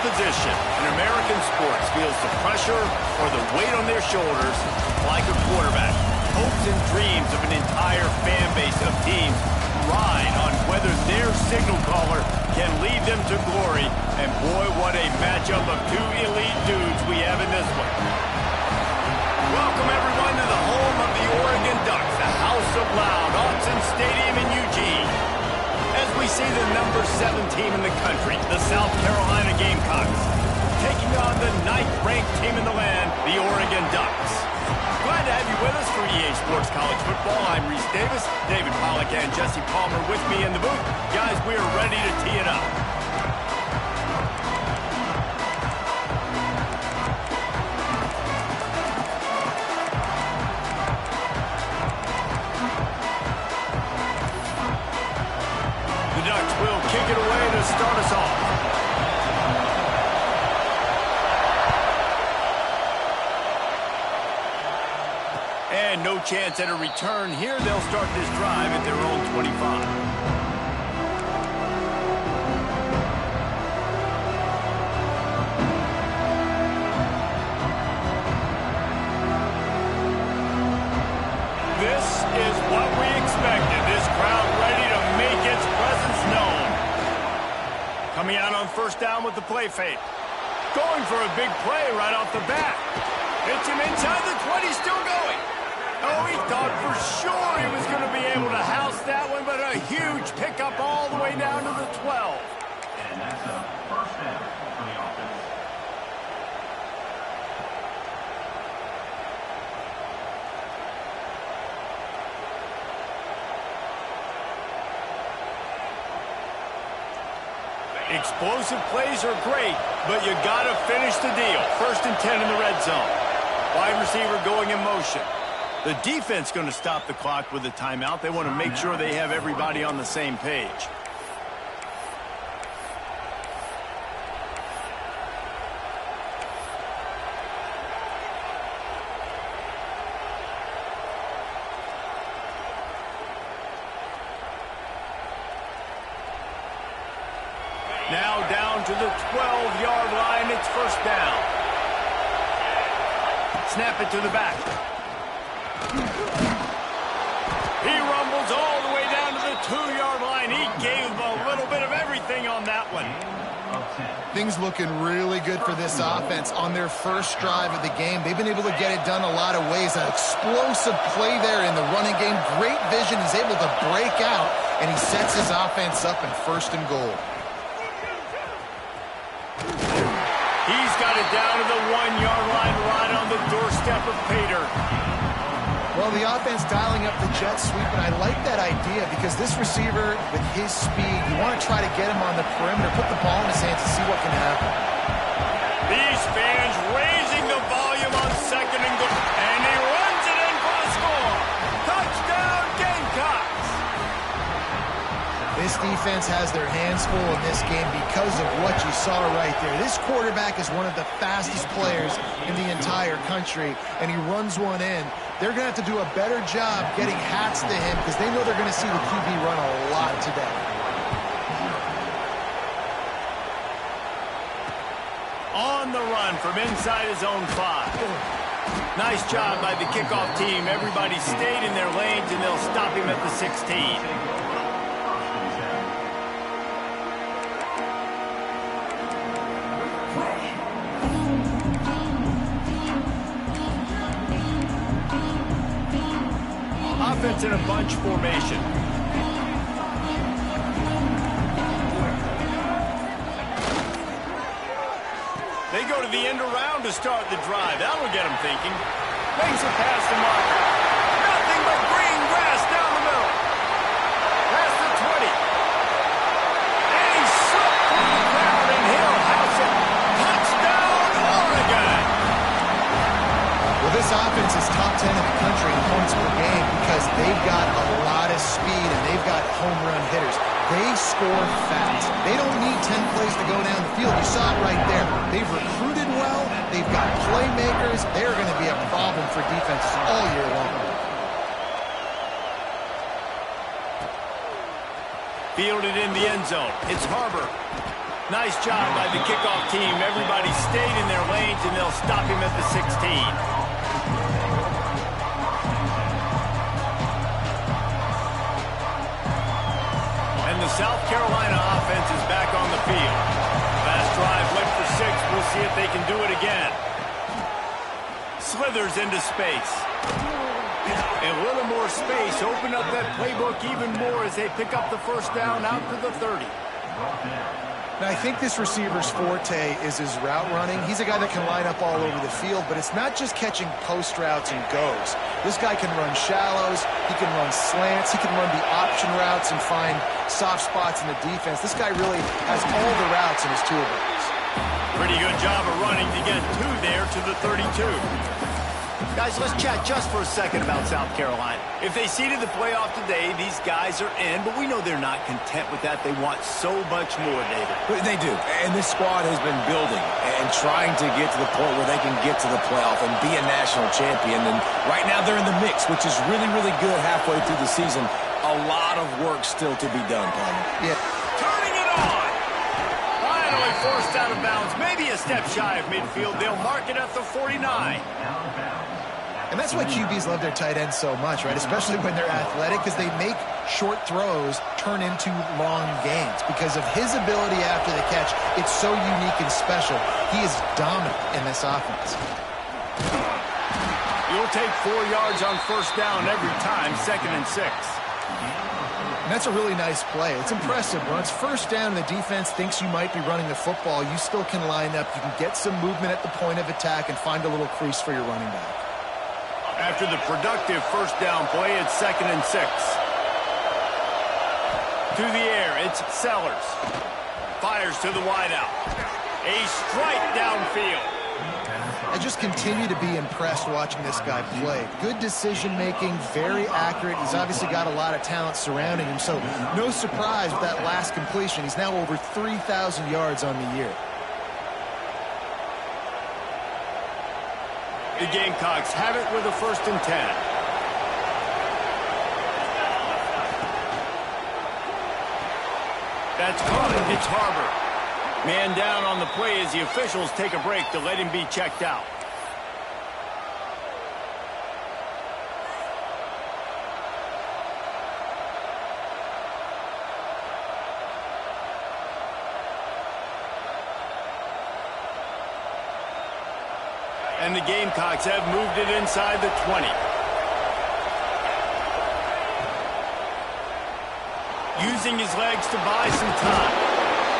position in American sports feels the pressure or the weight on their shoulders like a quarterback. Hopes and dreams of an entire fan base of teams ride on whether their signal caller can lead them to glory. And boy, what a matchup of two elite dudes we have in this one. Welcome everyone to the home of the Oregon Ducks, the House of Loud, Autzen Stadium in Eugene. As we see the number 7 team in the country, the South Carolina Gamecocks, taking on the 9th-ranked team in the land, the Oregon Ducks. Glad to have you with us for EA Sports College Football. I'm Reese Davis, David Pollack and Jesse Palmer with me in the booth. Guys, we are ready to tee it up. The Ducks will kick it away to start us off. And no chance at a return here. They'll start this drive at their own 25. This is what we expected. This crowd ready to make its presence known. Coming out on first down with the play fake. Going for a big play right off the bat. Hits him inside the 20, still going. Oh, he thought for sure he was going to be able to house that one, but a huge pickup all the way down to the 12. And that's a first down for the offense. Explosive plays are great, but you got to finish the deal. 1st and 10 in the red zone. Wide receiver going in motion. The defense going to stop the clock with a timeout. They want to make sure they have everybody on the same page. Now down to the 12-yard line. It's first down. Snap it to the back. He rumbles all the way down to the 2-yard line. He gave a little bit of everything on that one. Things looking really good for this offense on their first drive of the game. They've been able to get it done a lot of ways. An explosive play there in the running game. Great vision. He's able to break out, and he sets his offense up in 1st and goal. He's got it down to the 1-yard line right on the doorstep of Pater. Well, the offense dialing up the jet sweep, and I like that idea because this receiver, with his speed, you want to try to get him on the perimeter, put the ball in his hands and see what can happen. These fans raising the volume on 2nd and goal. And he runs it in for the score. Touchdown, Gamecocks. This defense has their hands full in this game because of what you saw right there. This quarterback is one of the fastest players in the entire country, and he runs one in. They're going to have to do a better job getting hats to him because they know they're going to see the QB run a lot today. On the run from inside his own 5. Nice job by the kickoff team. Everybody stayed in their lanes, and they'll stop him at the 16. Offense in a bunch formation. They go to the end around to start the drive. That'll get them thinking. Makes a pass to Marker. Nothing but green grass down the middle. Past the 20. And he's slipped through the crowd, and he'll house it. Touchdown, Oregon! Well, this offense is top 10 in the country in points per game because they've got a lot of speed and they've got home run hitters. They score fast. They don't need 10 plays to go down the field. You saw it right there. They've recruited well. They've got playmakers. They're going to be a problem for defenses all year long. Fielded in the end zone. It's Harbor. Nice job by the kickoff team. Everybody stayed in their lanes, and they'll stop him at the 16. And the South Carolina offense is back on the field. Last drive went for 6. We'll see if they can do it again. Slithers into space. A little more space. Open up that playbook even more as they pick up the first down out to the 30. Now, I think this receiver's forte is his route running. He's a guy that can line up all over the field, but it's not just catching post routes and goes. This guy can run shallows, he can run slants, he can run the option routes and find soft spots in the defense. This guy really has all the routes in his toolbox. Pretty good job of running to get 2 there to the 32. Guys, let's chat just for a second about South Carolina. If they seeded the playoff today, these guys are in, but we know they're not content with that. They want so much more, David. They do, and this squad has been building and trying to get to the point where they can get to the playoff and be a national champion. And right now they're in the mix, which is really, really good halfway through the season. A lot of work still to be done, Palmer. Yeah. Turning it on. Finally forced out of bounds. Maybe a step shy of midfield. They'll mark it at the 49. And that's why QBs love their tight ends so much, right? Especially when they're athletic, because they make short throws turn into long gains. Because of his ability after the catch, it's so unique and special. He is dominant in this offense. You'll take 4 yards on first down every time, 2nd and 6. And that's a really nice play. It's impressive. When it's first down and the defense thinks you might be running the football, you still can line up. You can get some movement at the point of attack and find a little crease for your running back. After the productive first down play, it's 2nd and 6. To the air, it's Sellers. Fires to the wideout. A strike downfield. I just continue to be impressed watching this guy play. Good decision-making, very accurate. He's obviously got a lot of talent surrounding him, so no surprise with that last completion. He's now over 3,000 yards on the year. The Gamecocks have it with a 1st and 10. That's caught. It's Harbor. Man down on the play as the officials take a break to let him be checked out. And the Gamecocks have moved it inside the 20. Using his legs to buy some time.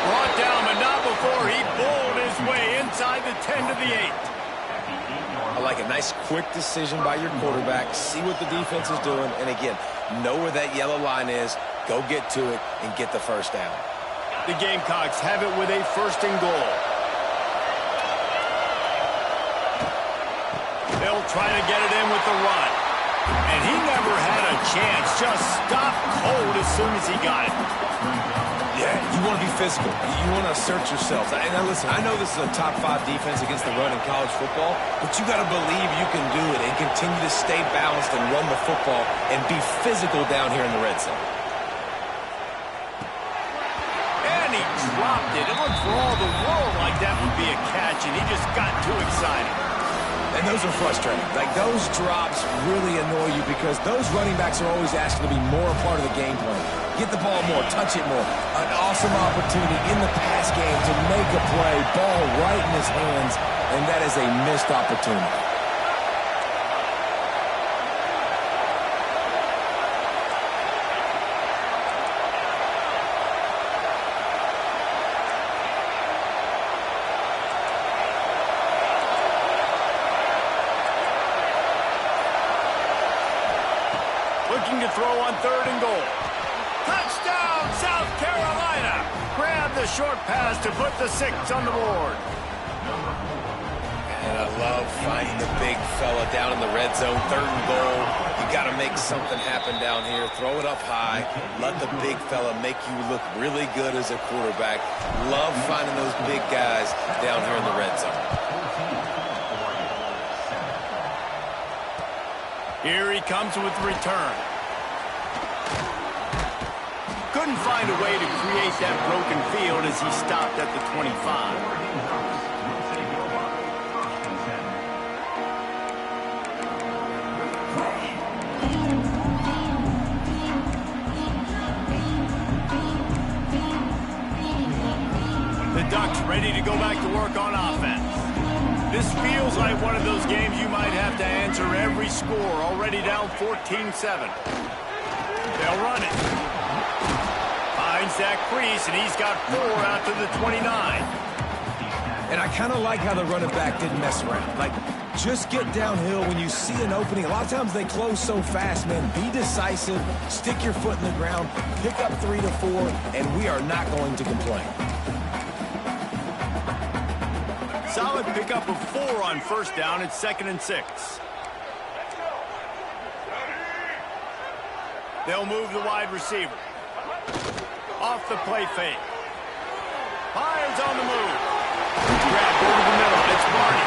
Brought down, but not before he bowled his way inside the 10 to the 8. I like a nice quick decision by your quarterback. See what the defense is doing. And again, know where that yellow line is. Go get to it and get the first down. The Gamecocks have it with a 1st and goal. They'll try to get it in with the run. And he never had a chance. Just stopped cold as soon as he got it. Yeah, you want to be physical. You want to assert yourself. And now listen, I know this is a top 5 defense against the run in college football, but you got to believe you can do it and continue to stay balanced and run the football and be physical down here in the red zone. And he dropped it. It looked for all the world like that would be a catch, and he just got too excited. And those are frustrating. Like, those drops really annoy you because those running backs are always asking to be more a part of the game plan. Get the ball more, touch it more. An awesome opportunity in the pass game to make a play, ball right in his hands, and that is a missed opportunity. Looking to throw on 3rd and goal. Touchdown, South Carolina! Grab the short pass to put the 6 on the board. And I love finding the big fella down in the red zone, 3rd and goal. You got to make something happen down here. Throw it up high. Let the big fella make you look really good as a quarterback. Love finding those big guys down here in the red zone. Here he comes with the return. Good couldn't find a way to create that broken field as he stopped at the 25. The Ducks ready to go back to work on offense. This feels like one of those games you might have to answer every score, already down 14-7. They'll run it. Finds that crease, and he's got 4 out to the 29. And I kind of like how the running back didn't mess around. Like, just get downhill when you see an opening. A lot of times they close so fast, man. Be decisive, stick your foot in the ground, pick up 3 to 4, and we are not going to complain. Solid pickup of 4 on first down. It's 2nd and 6. They'll move the wide receiver. Off the play fake. Fires on the move. Grabbed over the middle. It's Barney.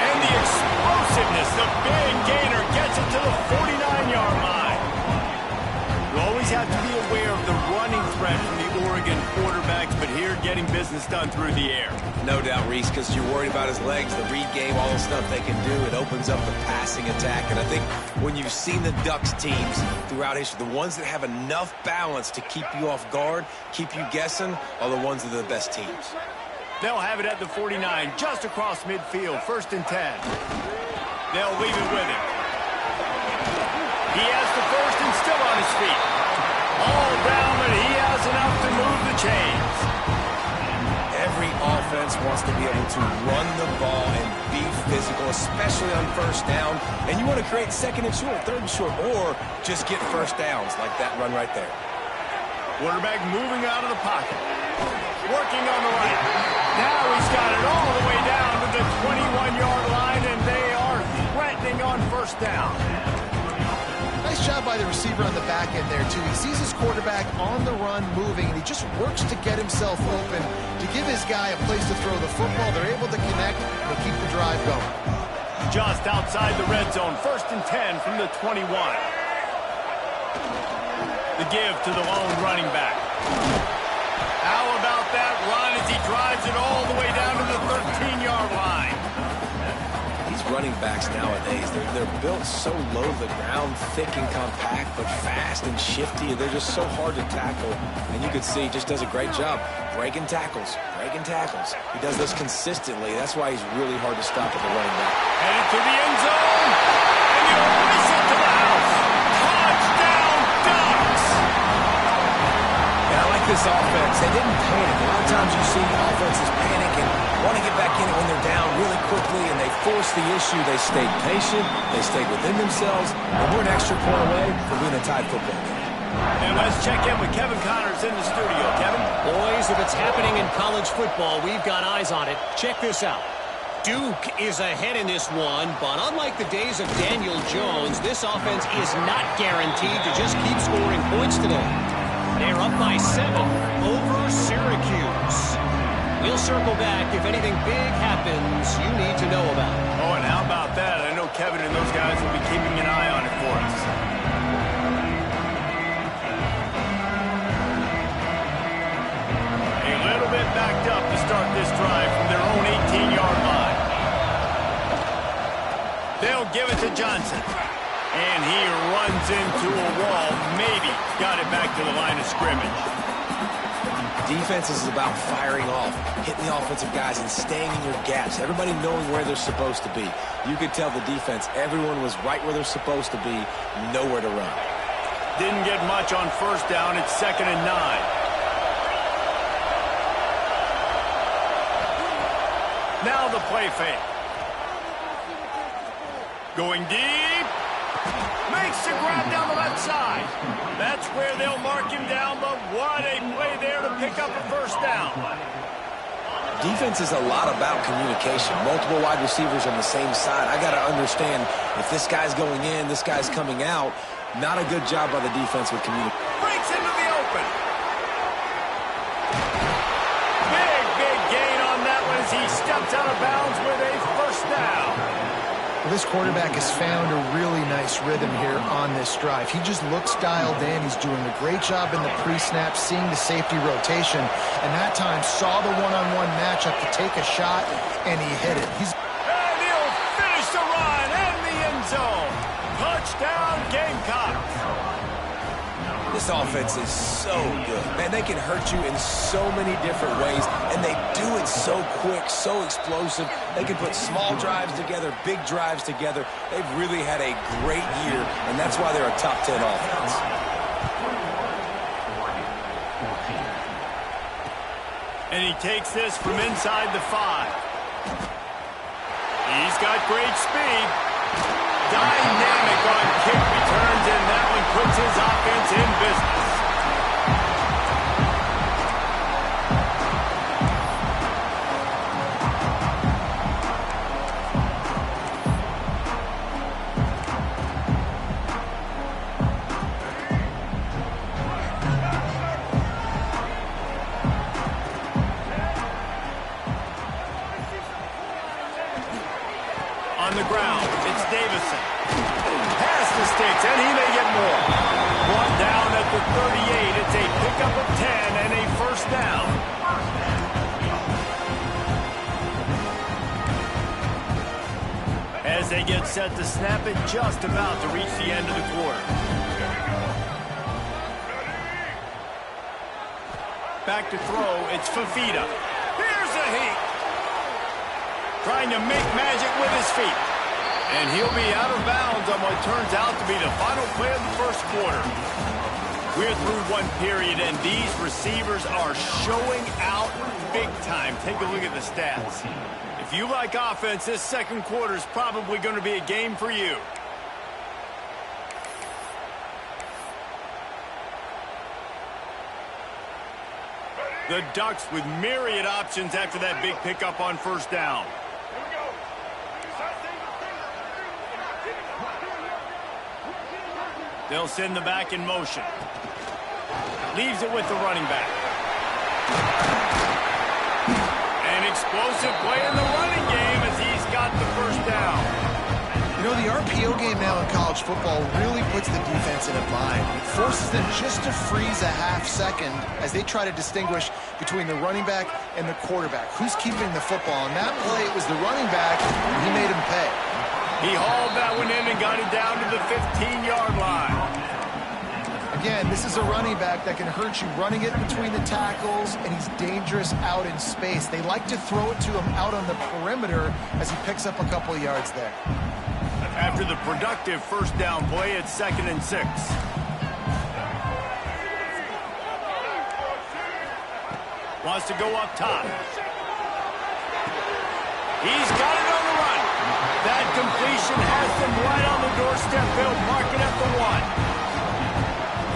And the explosiveness, the big gainer, gets it to the 49-yard line. You always have to be aware of the running threat from the Oregon quarterbacks, but here getting business done through the air. No doubt, Reese, because you're worried about his legs, the read game, all the stuff they can do. It opens up the passing attack. And I think when you've seen the Ducks teams throughout history, the ones that have enough balance to keep you off guard, keep you guessing, are the ones that are the best teams. They'll have it at the 49, just across midfield, 1st and 10. They'll leave it with him. He has the first and still on his feet. All down, but he has enough to move the chains. Every offense wants to be able to run the ball and be physical, especially on first down. And you want to create 2nd and short, 3rd and short, or just get first downs like that run right there. Quarterback moving out of the pocket. Working on the right. Now he's got it all the way down to the 21-yard line, and they are threatening on first down. Nice job by the receiver on the back end there, too. He sees his quarterback on the run moving, and he just works to get himself open to give his guy a place to throw the football. They're able to connect. They keep the drive going. Just outside the red zone, 1st and 10 from the 21. The give to the lone running back. How about that run as he drives it all the way down to the 13-yard line? These running backs nowadays, they're built so low to the ground, thick and compact, but fast and shifty. They're just so hard to tackle. And you can see he just does a great job breaking tackles, breaking tackles. He does this consistently. That's why he's really hard to stop at the running back. Headed to the end zone, and he'll race it to the house. Touchdown, Ducks! And I like this offense. They didn't panic. A lot of times you see offenses panic and want to get back in it when they're down really quickly, and they force the issue. They stayed patient. They stayed within themselves, and we're an extra point away from being a tied football game. And let's check in with Kevin Connors in the studio. Kevin? Boys, if it's happening in college football, we've got eyes on it. Check this out. Duke is ahead in this one, but unlike the days of Daniel Jones, this offense is not guaranteed to just keep scoring points today. They're up by 7 over Syracuse. We'll circle back if anything big happens you need to know about. Oh, and how about that? I know Kevin and those guys will be keeping an eye on it for us. A little bit backed up to start this drive from their own 18-yard line. They'll give it to Johnson. And he runs into a wall. Maybe got it back to the line of scrimmage. Defense is about firing off, hitting the offensive guys, and staying in your gaps. Everybody knowing where they're supposed to be. You could tell the defense, everyone was right where they're supposed to be, nowhere to run. Didn't get much on first down. It's 2nd and 9. Now the play fake. Going deep. Makes the grab down the left side. That's where they'll mark him down, but what a play there to pick up a first down. Defense is a lot about communication. Multiple wide receivers on the same side. I got to understand if this guy's going in, this guy's coming out. Not a good job by the defense with communication. Breaks into the open. Big gain on that one as he steps out of bounds with a first down. Well, this quarterback has found a really nice rhythm here on this drive. He just looks dialed in. He's doing a great job in the pre-snap, seeing the safety rotation, and that time saw the one-on-one matchup to take a shot, and he hit it. And he'll finish the run in the end zone. Touchdown, Gamecocks. This offense is so good. Man, they can hurt you in so many different ways, and they do it so quick, so explosive. They can put small drives together, big drives together. They've really had a great year, and that's why they're a top 10 offense. And he takes this from inside the 5. He's got great speed. Dynamic on kick returns, and that one puts his offense in business. On the ground, it's Davison. Pass the sticks, and he may get more. Brought down at the 38. It's a pickup of 10 and a first down. As they get set to snap it, just about to reach the end of the quarter. Back to throw, it's Fafita. Here's a heat. Trying to make magic with his feet. And he'll be out of bounds on what turns out to be the final play of the first quarter. We're through one period, and these receivers are showing out big time. Take a look at the stats. If you like offense, this second quarter is probably going to be a game for you. The Ducks with myriad options after that big pickup on first down. They'll send the back in motion. Leaves it with the running back. An explosive play in the running game as he's got the first down. You know, the RPO game now in college football really puts the defense in a bind. It forces them just to freeze a half second as they try to distinguish between the running back and the quarterback. Who's keeping the football? On that play, it was the running back, and he made him pay. He hauled that one in and got it down to the 15-yard line. Again, this is a running back that can hurt you running it between the tackles, and he's dangerous out in space. They like to throw it to him out on the perimeter as he picks up a couple yards there. After the productive first down play, it's 2nd and 6. Wants to go up top. He's got it on the run. That completion has them right on the doorstep. They'll mark it at the 1.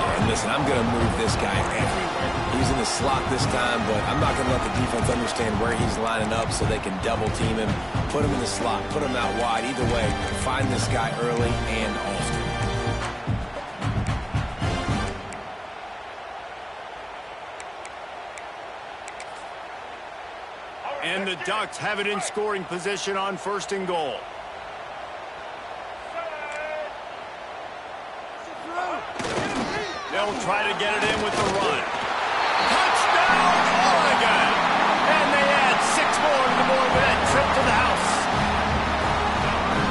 And listen, I'm going to move this guy everywhere. He's in the slot this time, but I'm not going to let the defense understand where he's lining up so they can double team him, put him in the slot, put him out wide. Either way, find this guy early and often. And the Ducks have it in scoring position on 1st and goal. They'll try to get it in with the run. Touchdown, Oregon! And they add 6 more to the board with that trip to the house.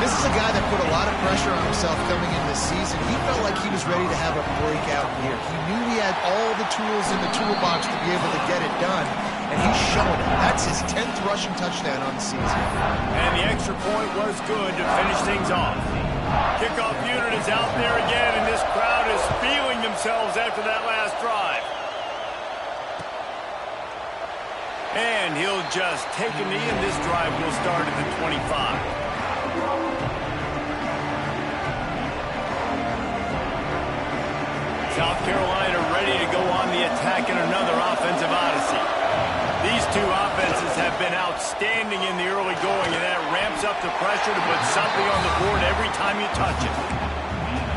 This is a guy that put a lot of pressure on himself coming into the season. He felt like he was ready to have a breakout year. He knew he had all the tools in the toolbox to be able to get it done, and he's shown it. That's his 10th rushing touchdown on the season. And the extra point was good to finish things off. Kickoff unit is out there again, and this crowd is feeling themselves after that last drive. And he'll just take a knee, and this drive will start at the 25. South Carolina ready to go on the attack in another offensive odyssey. These two offenses have been outstanding in the early going, and that ramps up the pressure to put something on the board every time you touch it.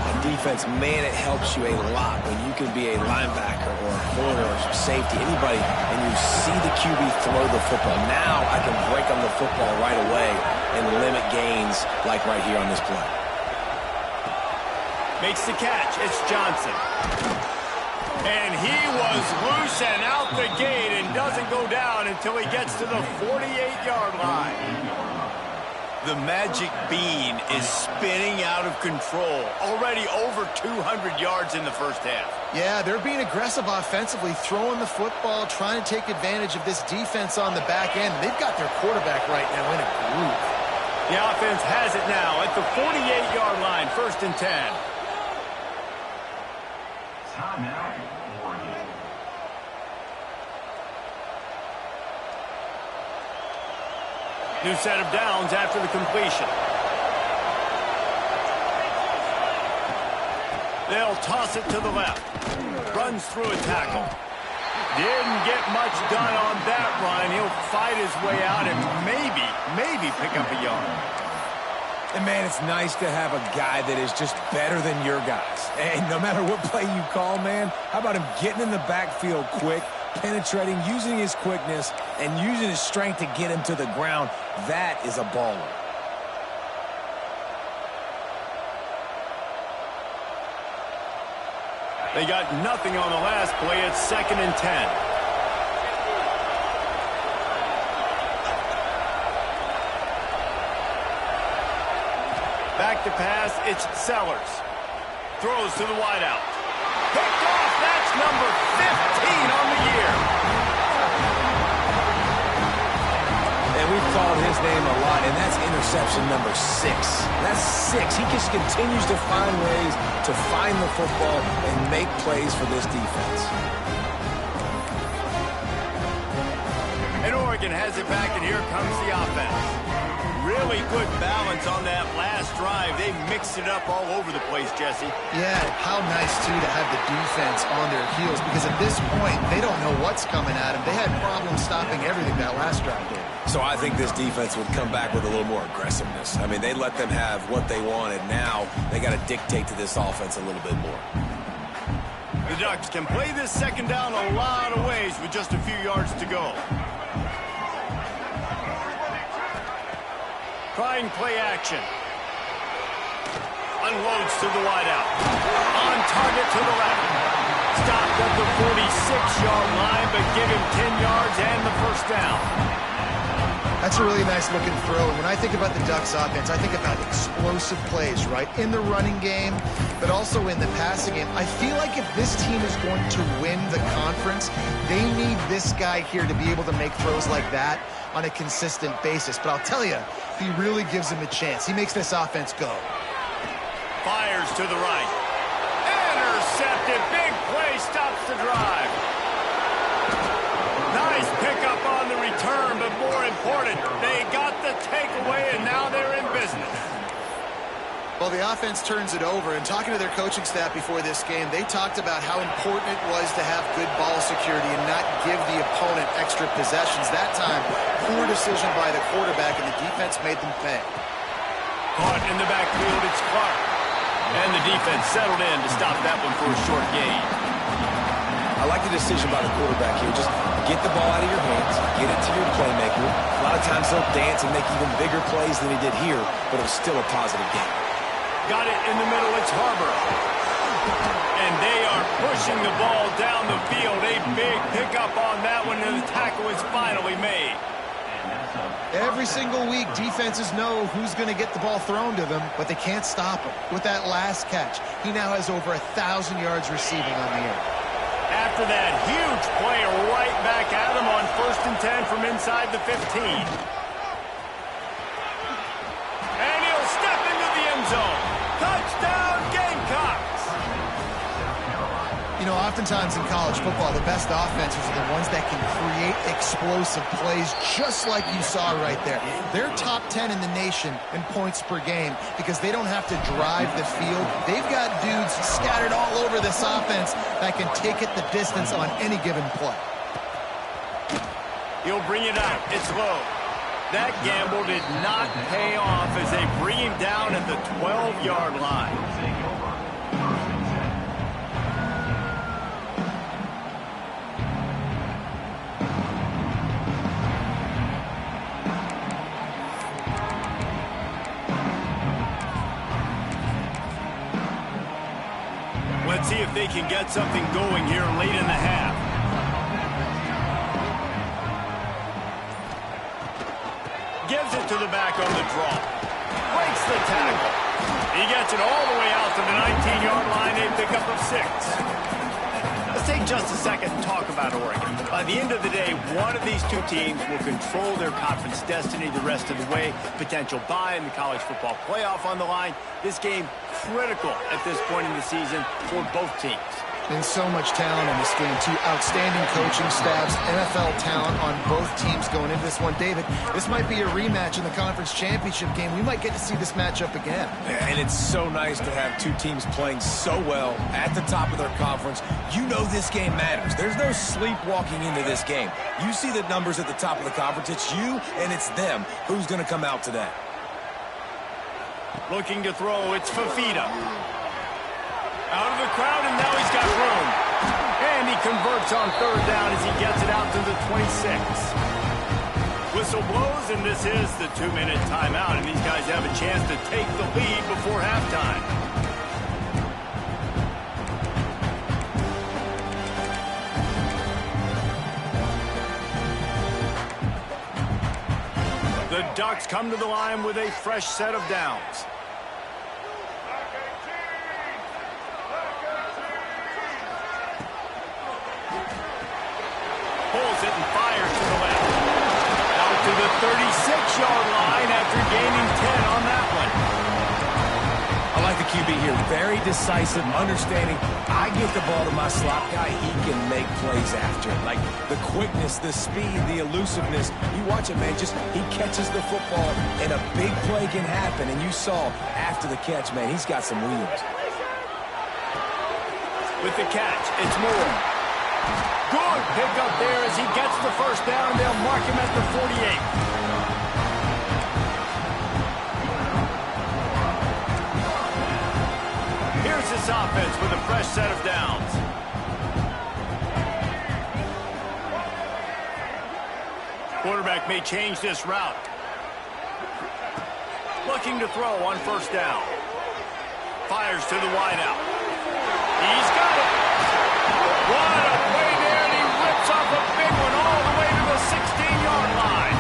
The defense, man, it helps you a lot when you can be a linebacker or a corner or safety, anybody, and you see the QB throw the football. Now I can break on the football right away and limit gains like right here on this play. Makes the catch. It's Johnson. And he was loose and out the gate and doesn't go down until he gets to the 48-yard line. The magic bean is spinning out of control. Already over 200 yards in the first half. Yeah, they're being aggressive offensively, throwing the football, trying to take advantage of this defense on the back end. They've got their quarterback right now in a groove. The offense has it now at the 48-yard line, 1st and 10. Timeout, Oregon. New set of downs after the completion. They'll toss it to the left. Runs through a tackle. Didn't get much done on that run. He'll fight his way out and maybe pick up a yard. And, man, it's nice to have a guy that is just better than your guys. And no matter what play you call, man, how about him getting in the backfield quick, penetrating, using his quickness, and using his strength to get him to the ground? That is a baller. They got nothing on the last play. It's 2nd and 10. Back to pass, it's Sellers. Throws to the wideout. Picked off, that's number 15 on the year. And we've called his name a lot, and that's interception number 6. That's 6. He just continues to find ways to find the football and make plays for this defense. And Oregon has it back, and here comes the offense. Really good balance on that last drive. They mixed it up all over the place, Jesse. Yeah, how nice, too, to have the defense on their heels, because at this point, they don't know what's coming at them. They had problems stopping everything that last drive did. So I think this defense would come back with a little more aggressiveness. I mean, they let them have what they wanted. Now they got to dictate to this offense a little bit more. The Ducks can play this 2nd down a lot of ways with just a few yards to go. Trying play action. Unloads to the wideout. On target to the left. Stopped at the 46-yard line, but give him 10 yards and the 1st down. That's a really nice looking throw. When I think about the Ducks offense, I think about explosive plays, right? In the running game, but also in the passing game. I feel like if this team is going to win the conference, they need this guy here to be able to make throws like that on a consistent basis. But I'll tell you, he really gives him a chance. He makes this offense go. Fires to the right. Intercepted. Big play stops the drive. Nice pickup on the return, but more important, they got the takeaway, and now they're in business. Well, the offense turns it over, and talking to their coaching staff before this game, they talked about how important it was to have good ball security and not give the opponent extra possessions. That time, poor decision by the quarterback, and the defense made them pay. Caught in the backfield, it's Clark. And the defense settled in to stop that one for a short gain. I like the decision by the quarterback here. Just get the ball out of your hands, get it to your playmaker. A lot of times he'll dance and make even bigger plays than he did here, but it was still a positive game. Got it in the middle, it's Harbor. And they are pushing the ball down the field. A big pickup on that one, and the tackle is finally made. Every single week, defenses know who's going to get the ball thrown to them, but they can't stop him. With that last catch, he now has over 1,000 yards receiving on the year. After that huge play, right back at him on 1st and 10 from inside the 15. And he'll step into the end zone. Touchdown, Gamecocks! You know, oftentimes in college football, the best offenses are the ones that can create explosive plays, just like you saw right there. They're top 10 in the nation in points per game because they don't have to drive the field. They've got dudes scattered all over this offense that can take it the distance on any given play. He'll bring it out. It's low. That gamble did not pay off as they bring him down at the 12-yard line. they can get something going here late in the half. Gives it to the back on the draw. Breaks the tackle. He gets it all the way out to the 19-yard line. A pickup of 6. Let's take just a second and talk about Oregon. By the end of the day, one of these two teams will control their conference destiny the rest of the way. Potential bye in the college football playoff on the line. This game critical at this point in the season for both teams. And so much talent in this game, too. Outstanding coaching staffs, NFL talent on both teams going into this one. David, this might be a rematch in the conference championship game. We might get to see this matchup again. And it's so nice to have two teams playing so well at the top of their conference. You know this game matters. There's no sleepwalking into this game. You see the numbers at the top of the conference. It's you and it's them. Who's going to come out today? Looking to throw, it's Fafita. Out of the crowd, and now he's got room. And he converts on 3rd down as he gets it out to the 26. Whistle blows, and this is the 2-minute timeout, and these guys have a chance to take the lead before halftime. The Ducks come to the line with a fresh set of downs. Pulls it and fires to the left. Out to the 36-yard line after gaining 10 on that one. I like the QB here. Very decisive, understanding. I get the ball to my slot guy. He can make plays after it. Like the quickness, the speed, the elusiveness. You watch it, man. Just he catches the football, and a big play can happen. And you saw after the catch, man, he's got some wheels. With the catch, it's Moore. Good pickup there as he gets the 1st down. They'll mark him at the 48. Here's this offense with a fresh set of downs. Quarterback may change this route. Looking to throw on 1st down. Fires to the wideout. He's got it. What a play there, and he rips off a big one all the way to the 16-yard line.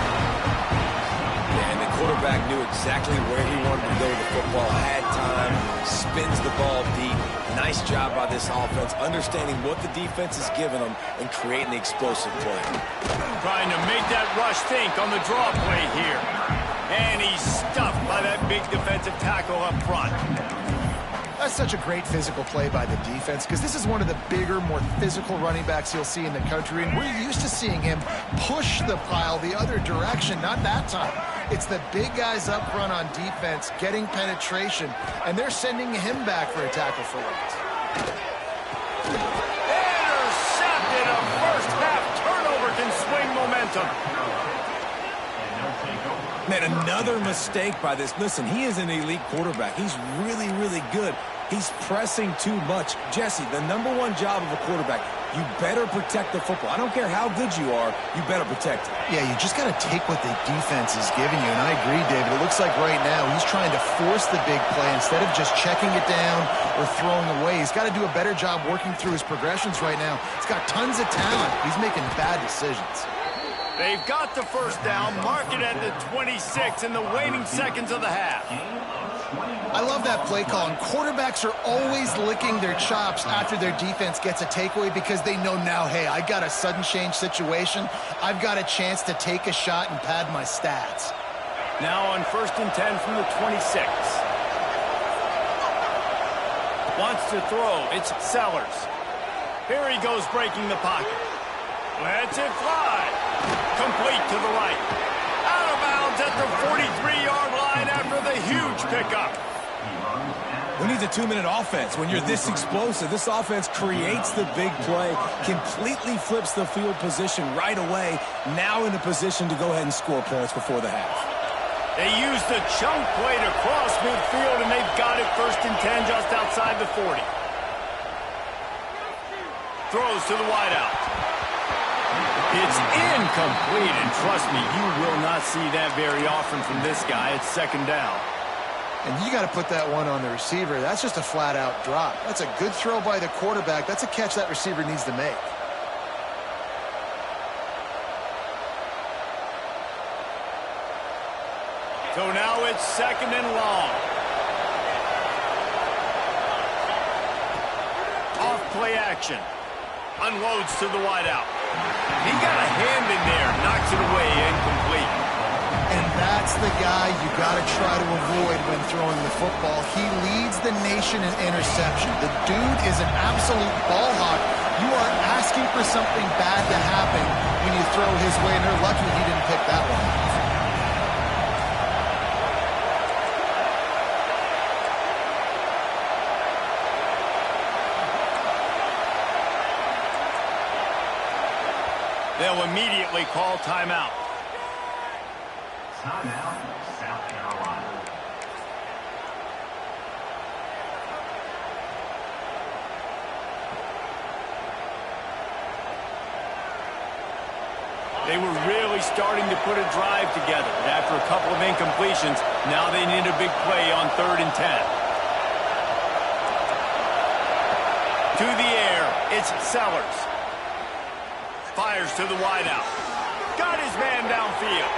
And the quarterback knew exactly where he wanted to go with the football, had time, spins the ball deep. Nice job by this offense, understanding what the defense is giving them and creating the explosive play. Trying to make that rush think on the draw play here. And he's stuffed by that big defensive tackle up front. That's such a great physical play by the defense because this is one of the bigger, more physical running backs you'll see in the country, and we're used to seeing him push the pile the other direction. Not that time. It's the big guys up front on defense getting penetration, and they're sending him back for a tackle for loss. Intercepted. A first-half turnover can swing momentum. Man, another mistake by this. Listen, he is an elite quarterback. He's really, really good. He's pressing too much. Jesse, the #1 job of a quarterback, you better protect the football. I don't care how good you are, you better protect it. Yeah, you just got to take what the defense is giving you, and I agree, David. It looks like right now he's trying to force the big play instead of just checking it down or throwing away. He's got to do a better job working through his progressions right now. He's got tons of talent. He's making bad decisions. They've got the 1st down, mark it at the 26 in the waning seconds of the half. I love that play call, and quarterbacks are always licking their chops after their defense gets a takeaway because they know now, hey, I got a sudden change situation. I've got a chance to take a shot and pad my stats. Now on 1st and 10 from the 26. Wants to throw. It's Sellers. Here he goes breaking the pocket. Lets it fly. Complete to the right. Out of bounds at the 43-yard line after the huge pickup. We need a 2-minute offense. When you're this explosive, this offense creates the big play, completely flips the field position right away, now in a position to go ahead and score points before the half. They use the chunk play to cross midfield, and they've got it 1st and 10 just outside the 40. Throws to the wideout. It's incomplete, and trust me, you will not see that very often from this guy. It's 2nd down. And you got to put that one on the receiver. That's just a flat-out drop. That's a good throw by the quarterback. That's a catch that receiver needs to make. So now it's 2nd and long. Off play action. Unloads to the wideout. He got a hand in there. Knocks it away. Incomplete. And that's the guy you got to try to avoid when throwing the football. He leads the nation in interception. The dude is an absolute ball hawk. You are asking for something bad to happen when you throw his way, and they're lucky he didn't pick that one. They'll immediately call timeout. Timeout, South Carolina. They were really starting to put a drive together. And after a couple of incompletions, now they need a big play on 3rd and 10. To the air, it's Sellers. Fires to the wideout. Got his man downfield.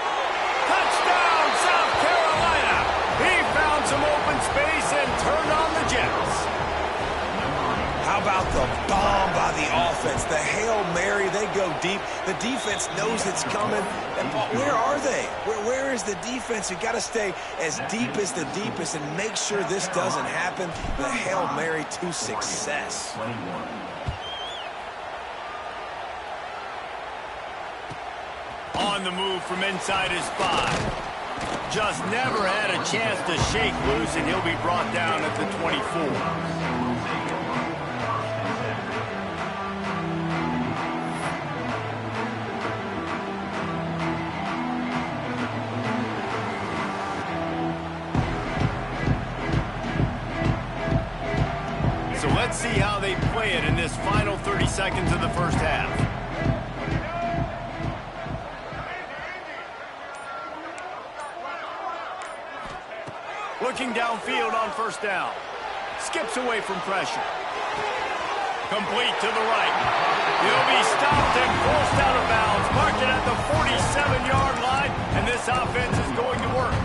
Touchdown, South Carolina! He found some open space and turned on the Jets. How about the bomb by the offense? The Hail Mary, they go deep. The defense knows it's coming. And where are they? Where is the defense? You got to stay as deep as the deepest and make sure this doesn't happen. The Hail Mary to success. 21. On the move from inside his 5. Just never had a chance to shake loose, and he'll be brought down at the 24. So let's see how they play it in this final 30 seconds of the first half. Looking downfield on 1st down. Skips away from pressure. Complete to the right. He'll be stopped and forced out of bounds. Marked it at the 47-yard line, and this offense is going to work.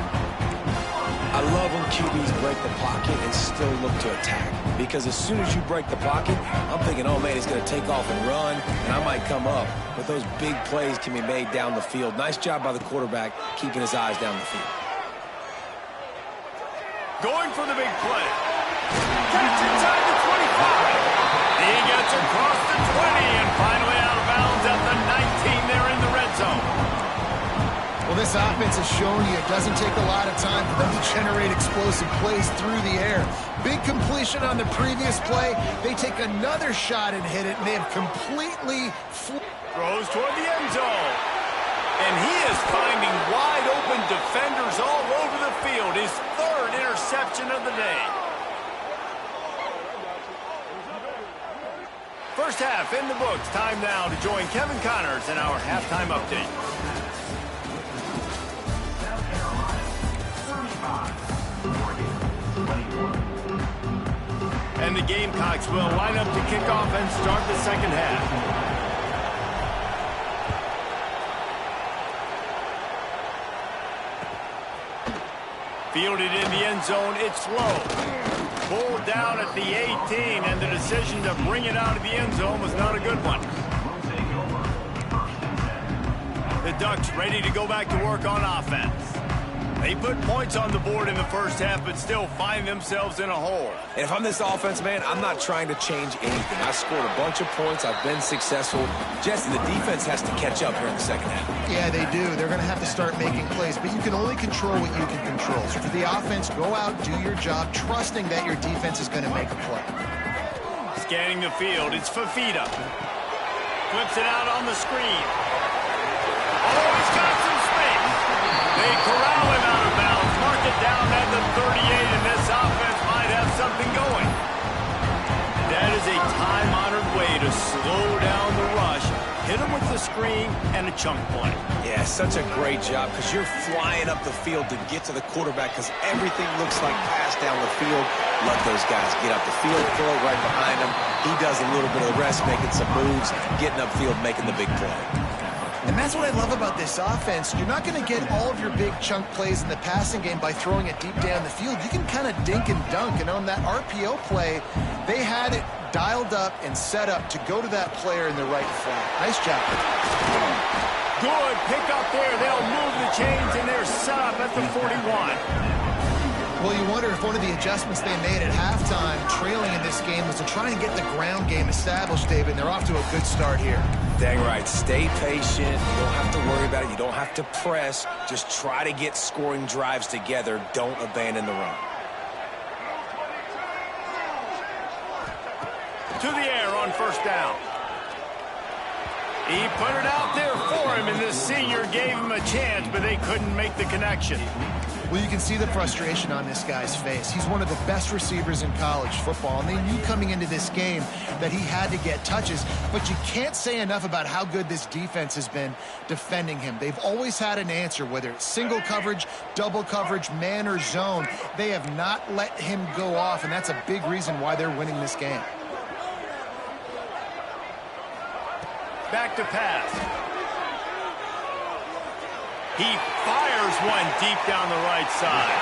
I love when QBs break the pocket and still look to attack. Because as soon as you break the pocket, I'm thinking, oh, man, he's going to take off and run, and I might come up. But those big plays can be made down the field. Nice job by the quarterback keeping his eyes down the field. Going for the big play. Catch inside the 25. He gets across the 20 and finally out of bounds at the 19 there in the red zone. Well, this offense has shown you it doesn't take a lot of time for them to generate explosive plays through the air. Big completion on the previous play. They take another shot and hit it, and they have completely Throws toward the end zone. And he is finding wide-open defenders all over the field. His 3rd interception of the day. First half in the books. Time now to join Kevin Connors in our halftime update. South Carolina, 35. Oregon, 21. And the Gamecocks will line up to kick off and start the second half. Fielded in the end zone, it's low. Pulled down at the 18, and the decision to bring it out of the end zone was not a good one. The Ducks ready to go back to work on offense. They put points on the board in the first half, but still find themselves in a hole. And if I'm this offense, man, I'm not trying to change anything. I scored a bunch of points. I've been successful. Jesse, the defense has to catch up here in the second half. Yeah, they do. They're going to have to start making plays, but you can only control what you can control. So for the offense, go out, do your job, trusting that your defense is going to make a play. Scanning the field, it's Fafita. Flips it out on the screen. Oh, he's got some space. They corral him out of bounds, mark it down at the 38, and this offense might have something going. That is a time-honored way to slow down the rush. Hit him with the a screen and a chunk play. Yeah, such a great job because you're flying up the field to get to the quarterback because everything looks like pass down the field. Let those guys get up the field, throw it right behind him. He does a little bit of the rest, making some moves, getting upfield, making the big play. And that's what I love about this offense. You're not going to get all of your big chunk plays in the passing game by throwing it deep down the field. You can kind of dink and dunk. And on that RPO play, they had it dialed up and set up to go to that player in the right flat. Nice job. Good pick up there. They'll move the chains, and they're set up at the 41. Well, you wonder if one of the adjustments they made at halftime, trailing in this game, was to try and get the ground game established, David, and they're off to a good start here. Dang right. Stay patient. You don't have to worry about it. You don't have to press. Just try to get scoring drives together. Don't abandon the run. To the air on first down. He put it out there for him, and the senior gave him a chance, but they couldn't make the connection. Well, you can see the frustration on this guy's face. He's one of the best receivers in college football, and they knew coming into this game that he had to get touches, but you can't say enough about how good this defense has been defending him. They've always had an answer, whether it's single coverage, double coverage, man or zone. They have not let him go off, and that's a big reason why they're winning this game. Back to pass. He fires one deep down the right side.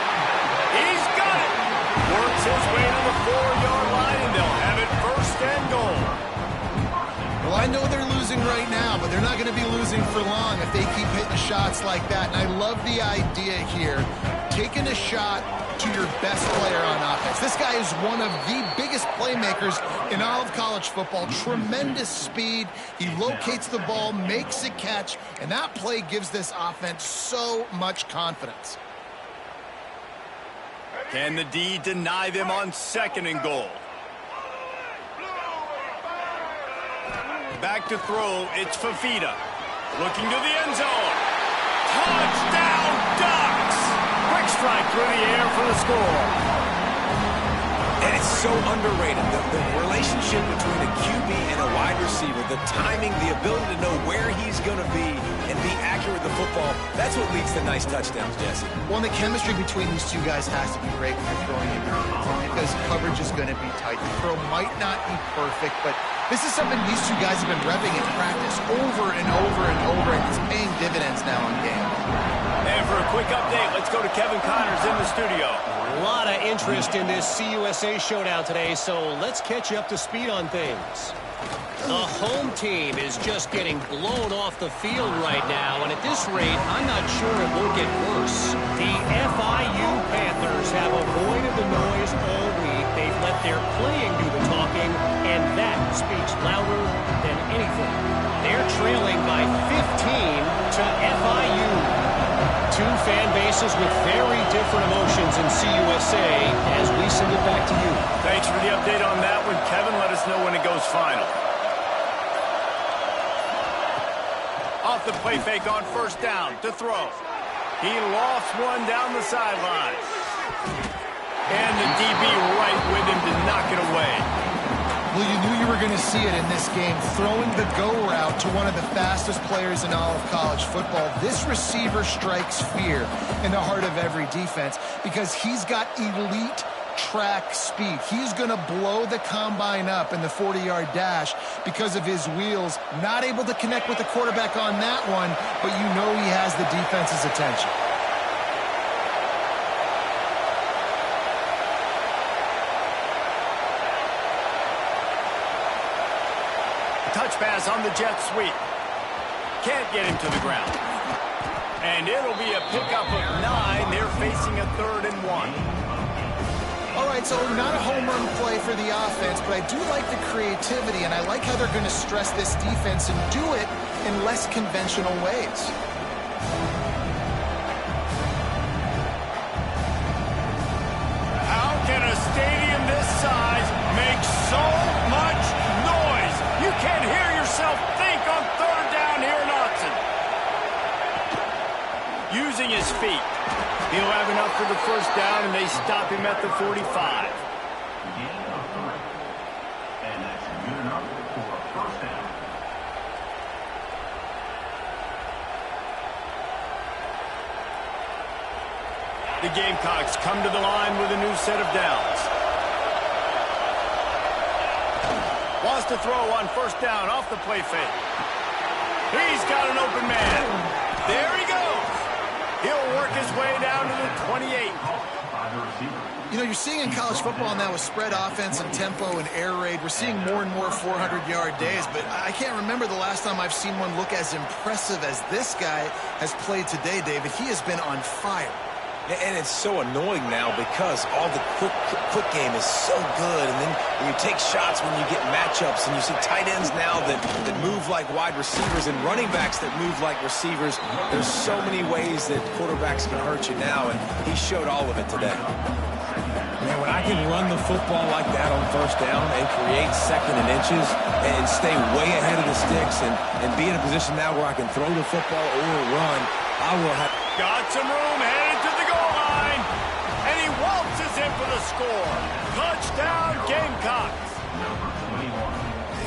He's got it. Works his way to the 4-yard line, and they'll have it first and goal. Well, I know they're losing right now, but they're not going to be losing for long if they keep hitting shots like that. And I love the idea here, taking a shot to your best player on offense. This guy is one of the biggest playmakers in all of college football. Tremendous speed. He locates the ball, makes a catch, and that play gives this offense so much confidence. Can the D deny them on second and goal? Back to throw, it's Fafita. Looking to the end zone. Touchdown, Ducks! Quick strike through the air for the score. And it's so underrated. The relationship between a QB and a wide receiver, the timing, the ability to know where he's going to be and be accurate with the football, that's what leads to nice touchdowns, Jesse. Well, the chemistry between these two guys has to be great when you're throwing in your hands because coverage is going to be tight. The throw might not be perfect, but this is something these two guys have been repping in practice over and over and over, and it's paying dividends now in games. And for a quick update, let's go to Kevin Connors in the studio. A lot of interest in this CUSA showdown today, so let's catch you up to speed on things. The home team is just getting blown off the field right now, and at this rate, I'm not sure it won't get worse. The FIU Panthers have avoided the noise all week. They've let their playing do the talking, and that speaks louder than anything. They're trailing by 15 to FIU. Two fan bases with very different emotions in CUSA as we send it back to you. Thanks for the update on that one, Kevin. Let us know when it goes final. Off the play fake on first down to throw. He lofts one down the sideline. And the DB right with him to knock it away. Well, you knew you were going to see it in this game, throwing the go route to one of the fastest players in all of college football. This receiver strikes fear in the heart of every defense because he's got elite track speed. He's going to blow the combine up in the 40-yard dash because of his wheels. Not able to connect with the quarterback on that one, but you know he has the defense's attention. Touch pass on the jet sweep. Can't get him to the ground. And it'll be a pickup of 9. They're facing a 3rd and 1. All right, so not a home run play for the offense, but I do like the creativity, and I like how they're going to stress this defense and do it in less conventional ways. How can a stadium this size make so much noise? You can't hear yourself think on 3rd down here in Austin. Using his feet. He'll have enough for the first down, and they stop him at the 45. And that's good enough for a first down. The Gamecocks come to the line with a new set of downs. Wants to throw on first down off the play fake. He's got an open man. There he goes. He'll work his way down to the 28. You know, you're seeing in college football now with spread offense and tempo and air raid, we're seeing more and more 400-yard days, but I can't remember the last time I've seen one look as impressive as this guy has played today, David. He has been on fire. And it's so annoying now because all the quick game is so good. And then when you take shots when you get matchups and you see tight ends now that move like wide receivers and running backs that move like receivers, there's so many ways that quarterbacks can hurt you now, and he showed all of it today. Man, when I can run the football like that on first down and create second and inches and stay way ahead of the sticks and be in a position now where I can throw the football or run, I will have... Got some room, headed to the goal line, and he waltzes in for the score. Touchdown, Gamecocks.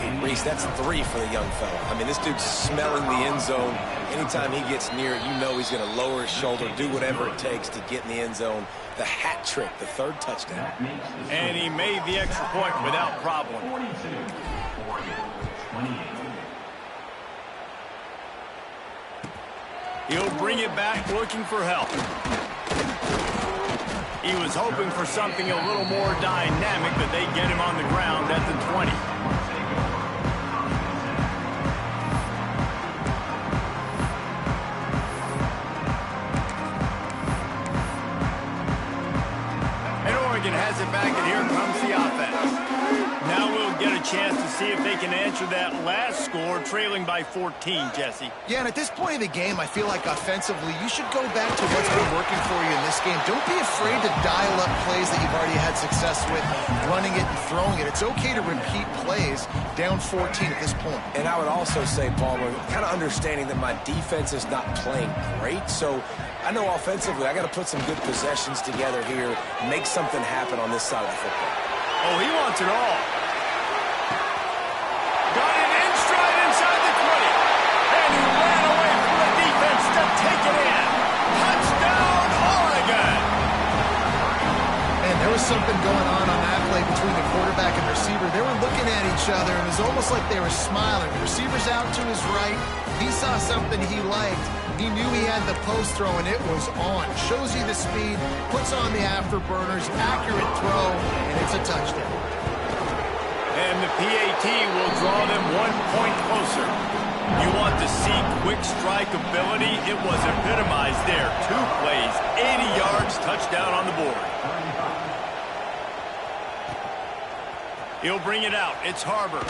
Hey, Reese, that's 3 for the young fella. I mean, this dude's smelling the end zone. Anytime he gets near it, you know he's going to lower his shoulder, do whatever it takes to get in the end zone. The hat trick, the 3rd touchdown. And he made the extra point without problem. He'll bring it back looking for help. He was hoping for something a little more dynamic, but they get him on the ground at the 20. And Oregon has it back, and here comes the offense. Now we'll get a chance to see if they can answer that last score, trailing by 14, Jesse. Yeah, and at this point in the game, I feel like offensively, you should go back to what's been working for you in this game. Don't be afraid to dial up plays that you've already had success with, running it and throwing it. It's okay to repeat plays down 14 at this point. And I would also say, Palmer, kind of understanding that my defense is not playing great, so I know offensively I got to put some good possessions together here, make something happen on this side of the football. Oh, he wants it all. Got it in stride inside the 20. And he ran away from the defense to take it in. Touchdown, Oregon. Man, there was something going on that play between the quarterback and receiver. They were looking at each other, and it was almost like they were smiling. The receiver's out to his right. He saw something he liked. He knew he had the post throw, and it was on. Shows you the speed, puts on the afterburners, accurate throw, and it's a touchdown. And the PAT will draw them 1 point closer. You want to see quick strike ability? It was epitomized there. 2 plays, 80 yards, touchdown on the board. He'll bring it out. It's Harbor.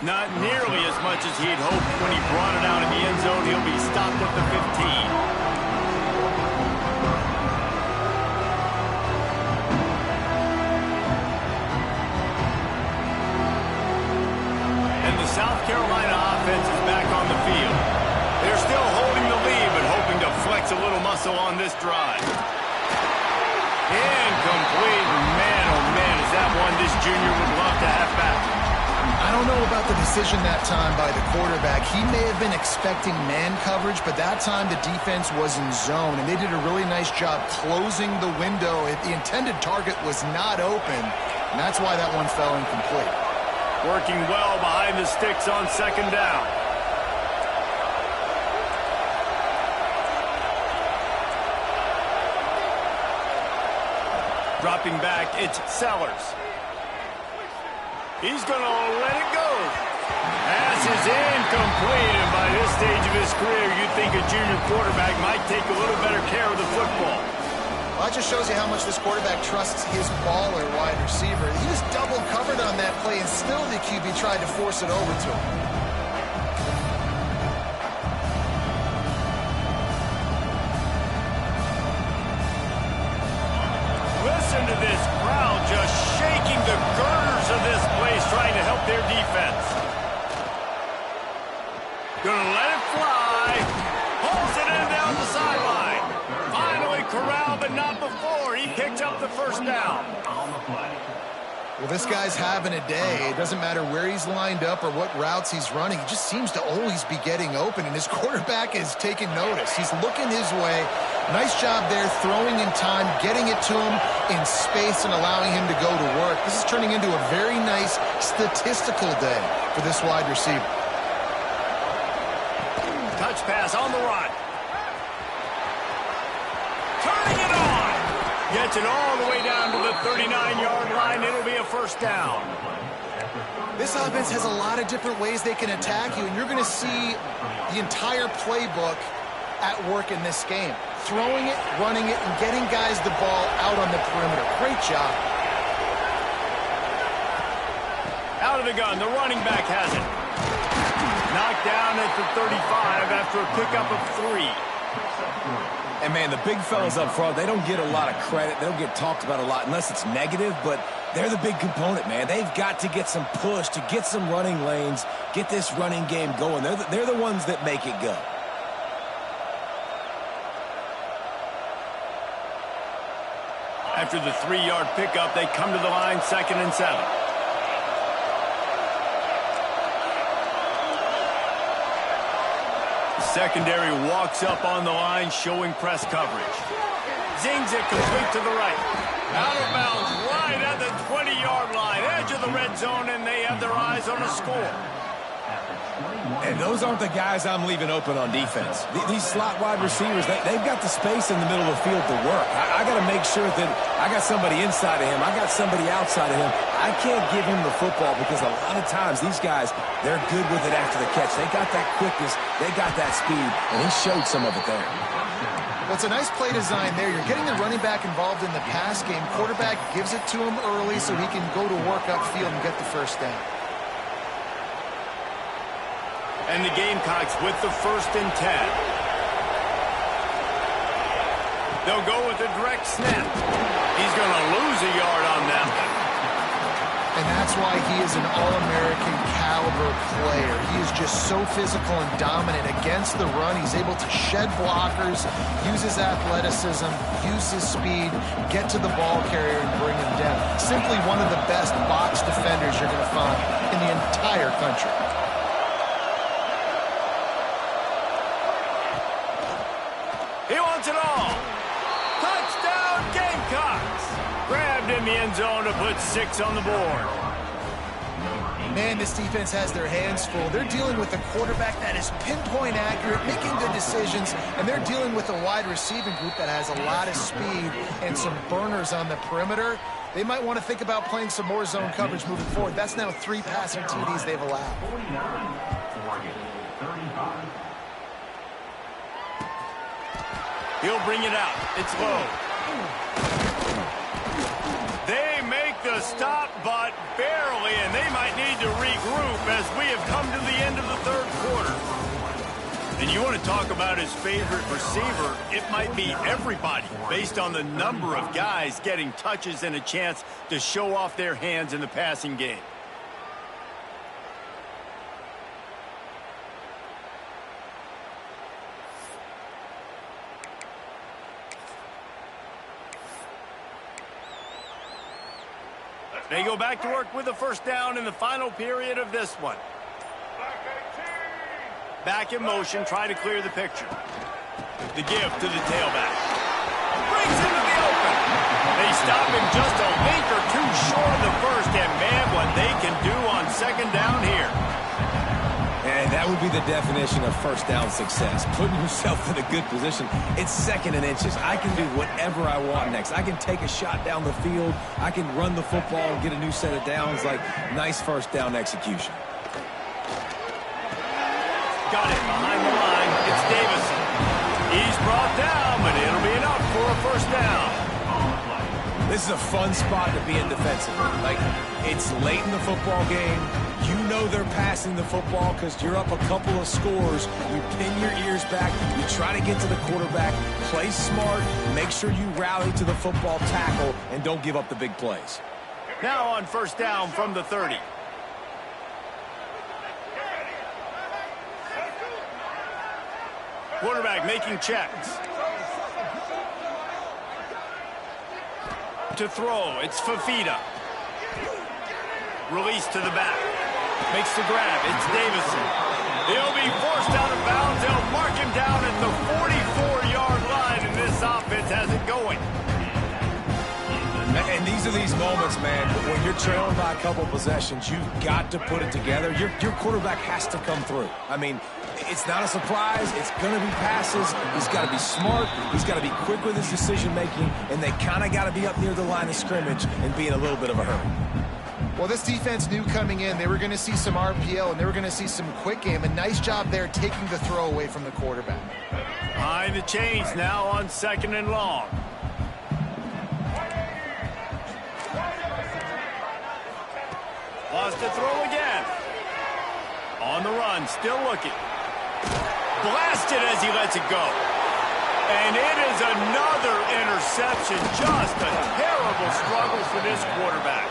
Not nearly as much as he'd hoped when he brought it out in the end zone. He'll be stopped at the 15. And the South Carolina offense is back on the field. They're still holding the lead, but hoping to flex a little muscle on this drive. Incomplete. Man, oh man, is that one this junior would love to have back. I don't know about the decision that time by the quarterback. He may have been expecting man coverage, but that time the defense was in zone, and they did a really nice job closing the window. The intended target was not open, and that's why that one fell incomplete. Working well behind the sticks on second down. Dropping back, it's Sellers. He's going to let it go. Pass is incomplete, and by this stage of his career, you'd think a junior quarterback might take a little better care of the football. Well, that just shows you how much this quarterback trusts his baller wide receiver. He was double covered on that play, and still the QB tried to force it over to him. Listen to this crowd just shaking the girders of this place, trying to help their defense. Gonna let it fly. Pulls it in down the sideline. Finally corralled, but not before. He picked up the first down. Well, this guy's having a day. It doesn't matter where he's lined up or what routes he's running. He just seems to always be getting open, and his quarterback is taking notice. He's looking his way. Nice job there, throwing in time, getting it to him in space and allowing him to go to work. This is turning into a very nice statistical day for this wide receiver. Touch pass on the run. Turning it on. Gets it all the way down to the 39-yard line. It'll be a first down. This offense has a lot of different ways they can attack you, and you're going to see the entire playbook at work in this game. Throwing it, running it, and getting guys the ball out on the perimeter. Great job. Out of the gun, the running back has it. Knocked down at the 35 after a pickup of 3. And, man, the big fellas up front, they don't get a lot of credit. They don't get talked about a lot unless it's negative, but they're the big component, man. They've got to get some push, to get some running lanes, get this running game going. They're the ones that make it go. After the 3-yard pickup, they come to the line, 2nd and 7. Secondary walks up on the line, showing press coverage. Zings it complete to the right. Out of bounds, right at the 20-yard line, edge of the red zone, and they have their eyes on a score. And those aren't the guys I'm leaving open on defense. These slot wide receivers, they've got the space in the middle of the field to work. I got to make sure that I got somebody inside of him. I got somebody outside of him. I can't give him the football because a lot of times these guys, they're good with it after the catch. They got that quickness. They got that speed, and he showed some of it there. Well, it's a nice play design there. You're getting the running back involved in the pass game. Quarterback gives it to him early so he can go to work upfield and get the first down. And the Gamecocks with the 1st and 10. They'll go with a direct snap. He's going to lose a yard on that one. And that's why he is an All-American caliber player. He is just so physical and dominant against the run. He's able to shed blockers, use his athleticism, use his speed, get to the ball carrier and bring him down. Simply one of the best box defenders you're going to find in the entire country. He wants it all. Touchdown, Gamecocks. Grabbed in the end zone to put 6 on the board. Man, this defense has their hands full. They're dealing with a quarterback that is pinpoint accurate, making good decisions, and they're dealing with a wide receiving group that has a lot of speed and some burners on the perimeter. They might want to think about playing some more zone coverage moving forward. That's now 3 passing TDs they've allowed. He'll bring it out. It's low. They make the stop, but barely, and they might need to regroup as we have come to the end of the 3rd quarter. And you want to talk about his favorite receiver, it might be everybody, based on the number of guys getting touches and a chance to show off their hands in the passing game. They go back to work with a first down in the final period of this one. Back in motion, trying to clear the picture. The give to the tailback. Brings him to the open. They stop him just a link or 2 short of the first, and man, what they can do on 2nd down here. And that would be the definition of first down success. Putting yourself in a good position. It's 2nd and inches. I can do whatever I want next. I can take a shot down the field. I can run the football and get a new set of downs. Like, nice first down execution. Got it behind the line. It's Davison. He's brought down, but it'll be enough for a first down. This is a fun spot to be in defensively. Like, it's late in the football game. You know they're passing the football because you're up a couple of scores. You pin your ears back. You try to get to the quarterback. Play smart. Make sure you rally to the football tackle and don't give up the big plays. Now on first down from the 30. Quarterback making checks. To throw, it's Fafita. Release to the back. Makes the grab. It's Davison. He'll be forced out of bounds. They'll mark him down at the 44-yard line, and this offense has it going. And these are these moments, man, when you're trailing by a couple possessions, you've got to put it together. Your quarterback has to come through. I mean, it's not a surprise. It's going to be passes. He's got to be smart. He's got to be quick with his decision-making, and they kind of got to be up near the line of scrimmage and be in a little bit of a hurry. Well, this defense knew coming in they were going to see some RPO and they were going to see some quick game. A nice job there taking the throw away from the quarterback. Behind the chains now on 2nd and long. Lost to throw again. On the run, still looking. Blasted as he lets it go. And it is another interception. Just a terrible struggle for this quarterback.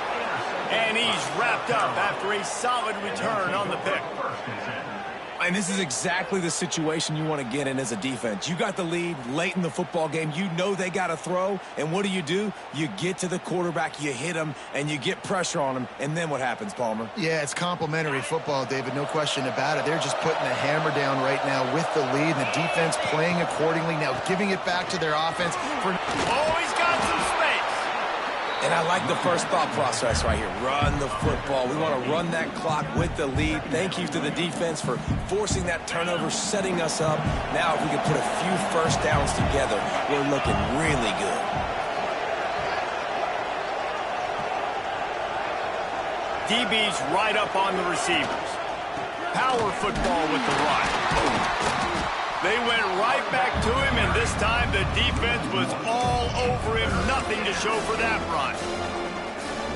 And he's wrapped up after a solid return on the pick. And this is exactly the situation you want to get in as a defense. You got the lead late in the football game. You know they got to throw. And what do? You get to the quarterback, you hit him, and you get pressure on him. And then what happens, Palmer? Yeah, it's complimentary football, David. No question about it. They're just putting the hammer down right now with the lead. And the defense playing accordingly. Now giving it back to their offense. Oh, he's got some space. And I like the first thought process right here. Run the football. We want to run that clock with the lead. Thank you to the defense for forcing that turnover, setting us up. Now if we can put a few first downs together, we're looking really good. DB's right up on the receivers. Power football with the run. They went right back to him, and this time the defense was all over him. Nothing to show for that run.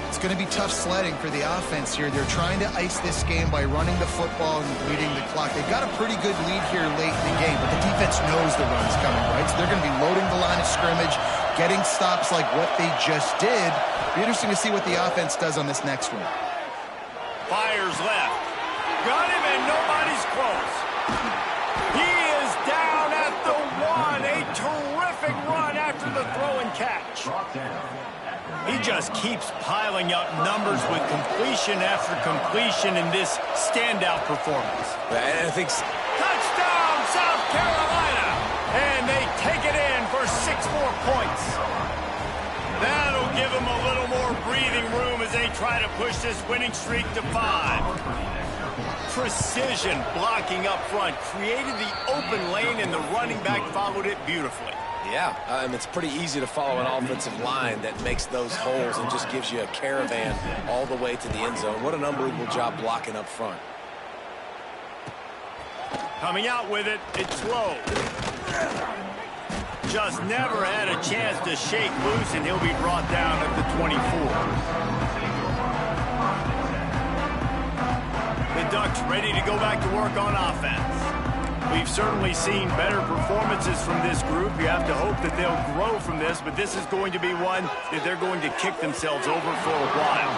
It's going to be tough sledding for the offense here. They're trying to ice this game by running the football and leading the clock. They've got a pretty good lead here late in the game, but the defense knows the run's coming, right? So they're going to be loading the line of scrimmage, getting stops like what they just did. Be interesting to see what the offense does on this next one. Fires left. Got him, and nobody's close. He is down at the 1. A terrific run after the throw and catch. He just keeps piling up numbers with completion after completion in this standout performance. And I think... Touchdown, South Carolina! And they take it in for 6 more points. That'll give them a little more breathing room as they try to push this winning streak to 5. Precision blocking up front created the open lane, and the running back followed it beautifully. Yeah, it's pretty easy to follow an offensive line that makes those holes and just gives you a caravan all the way to the end zone. What an unbelievable job blocking up front. Coming out with it, it's low. Just never had a chance to shake loose, and he'll be brought down at the 24. The Ducks ready to go back to work on offense. We've certainly seen better performances from this group. You have to hope that they'll grow from this, but this is going to be one that they're going to kick themselves over for a while.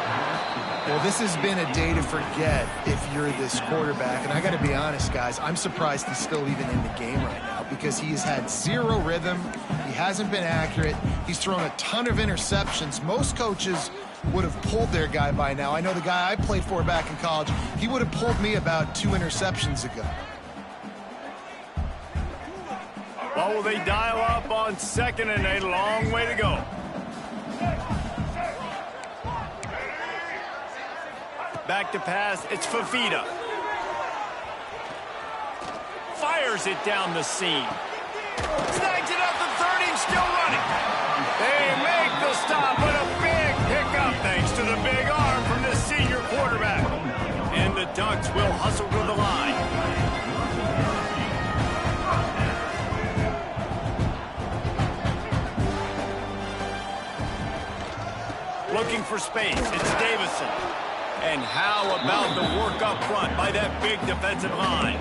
Well, this has been a day to forget if you're this quarterback. And I got to be honest, guys, I'm surprised he's still even in the game right now because he has had zero rhythm. He hasn't been accurate. He's thrown a ton of interceptions. Most coaches would have pulled their guy by now. I know the guy I played for back in college, he would have pulled me about 2 interceptions ago. Well, will they dial up on 2nd and a long way to go? Back to pass, it's Fafita. Fires it down the seam. Snags it up the 30, and still running. They make the stop, but a big pickup thanks to the big arm from the senior quarterback. And the Ducks will hustle to the line. Looking for space, it's Davison. And how about the work up front by that big defensive line?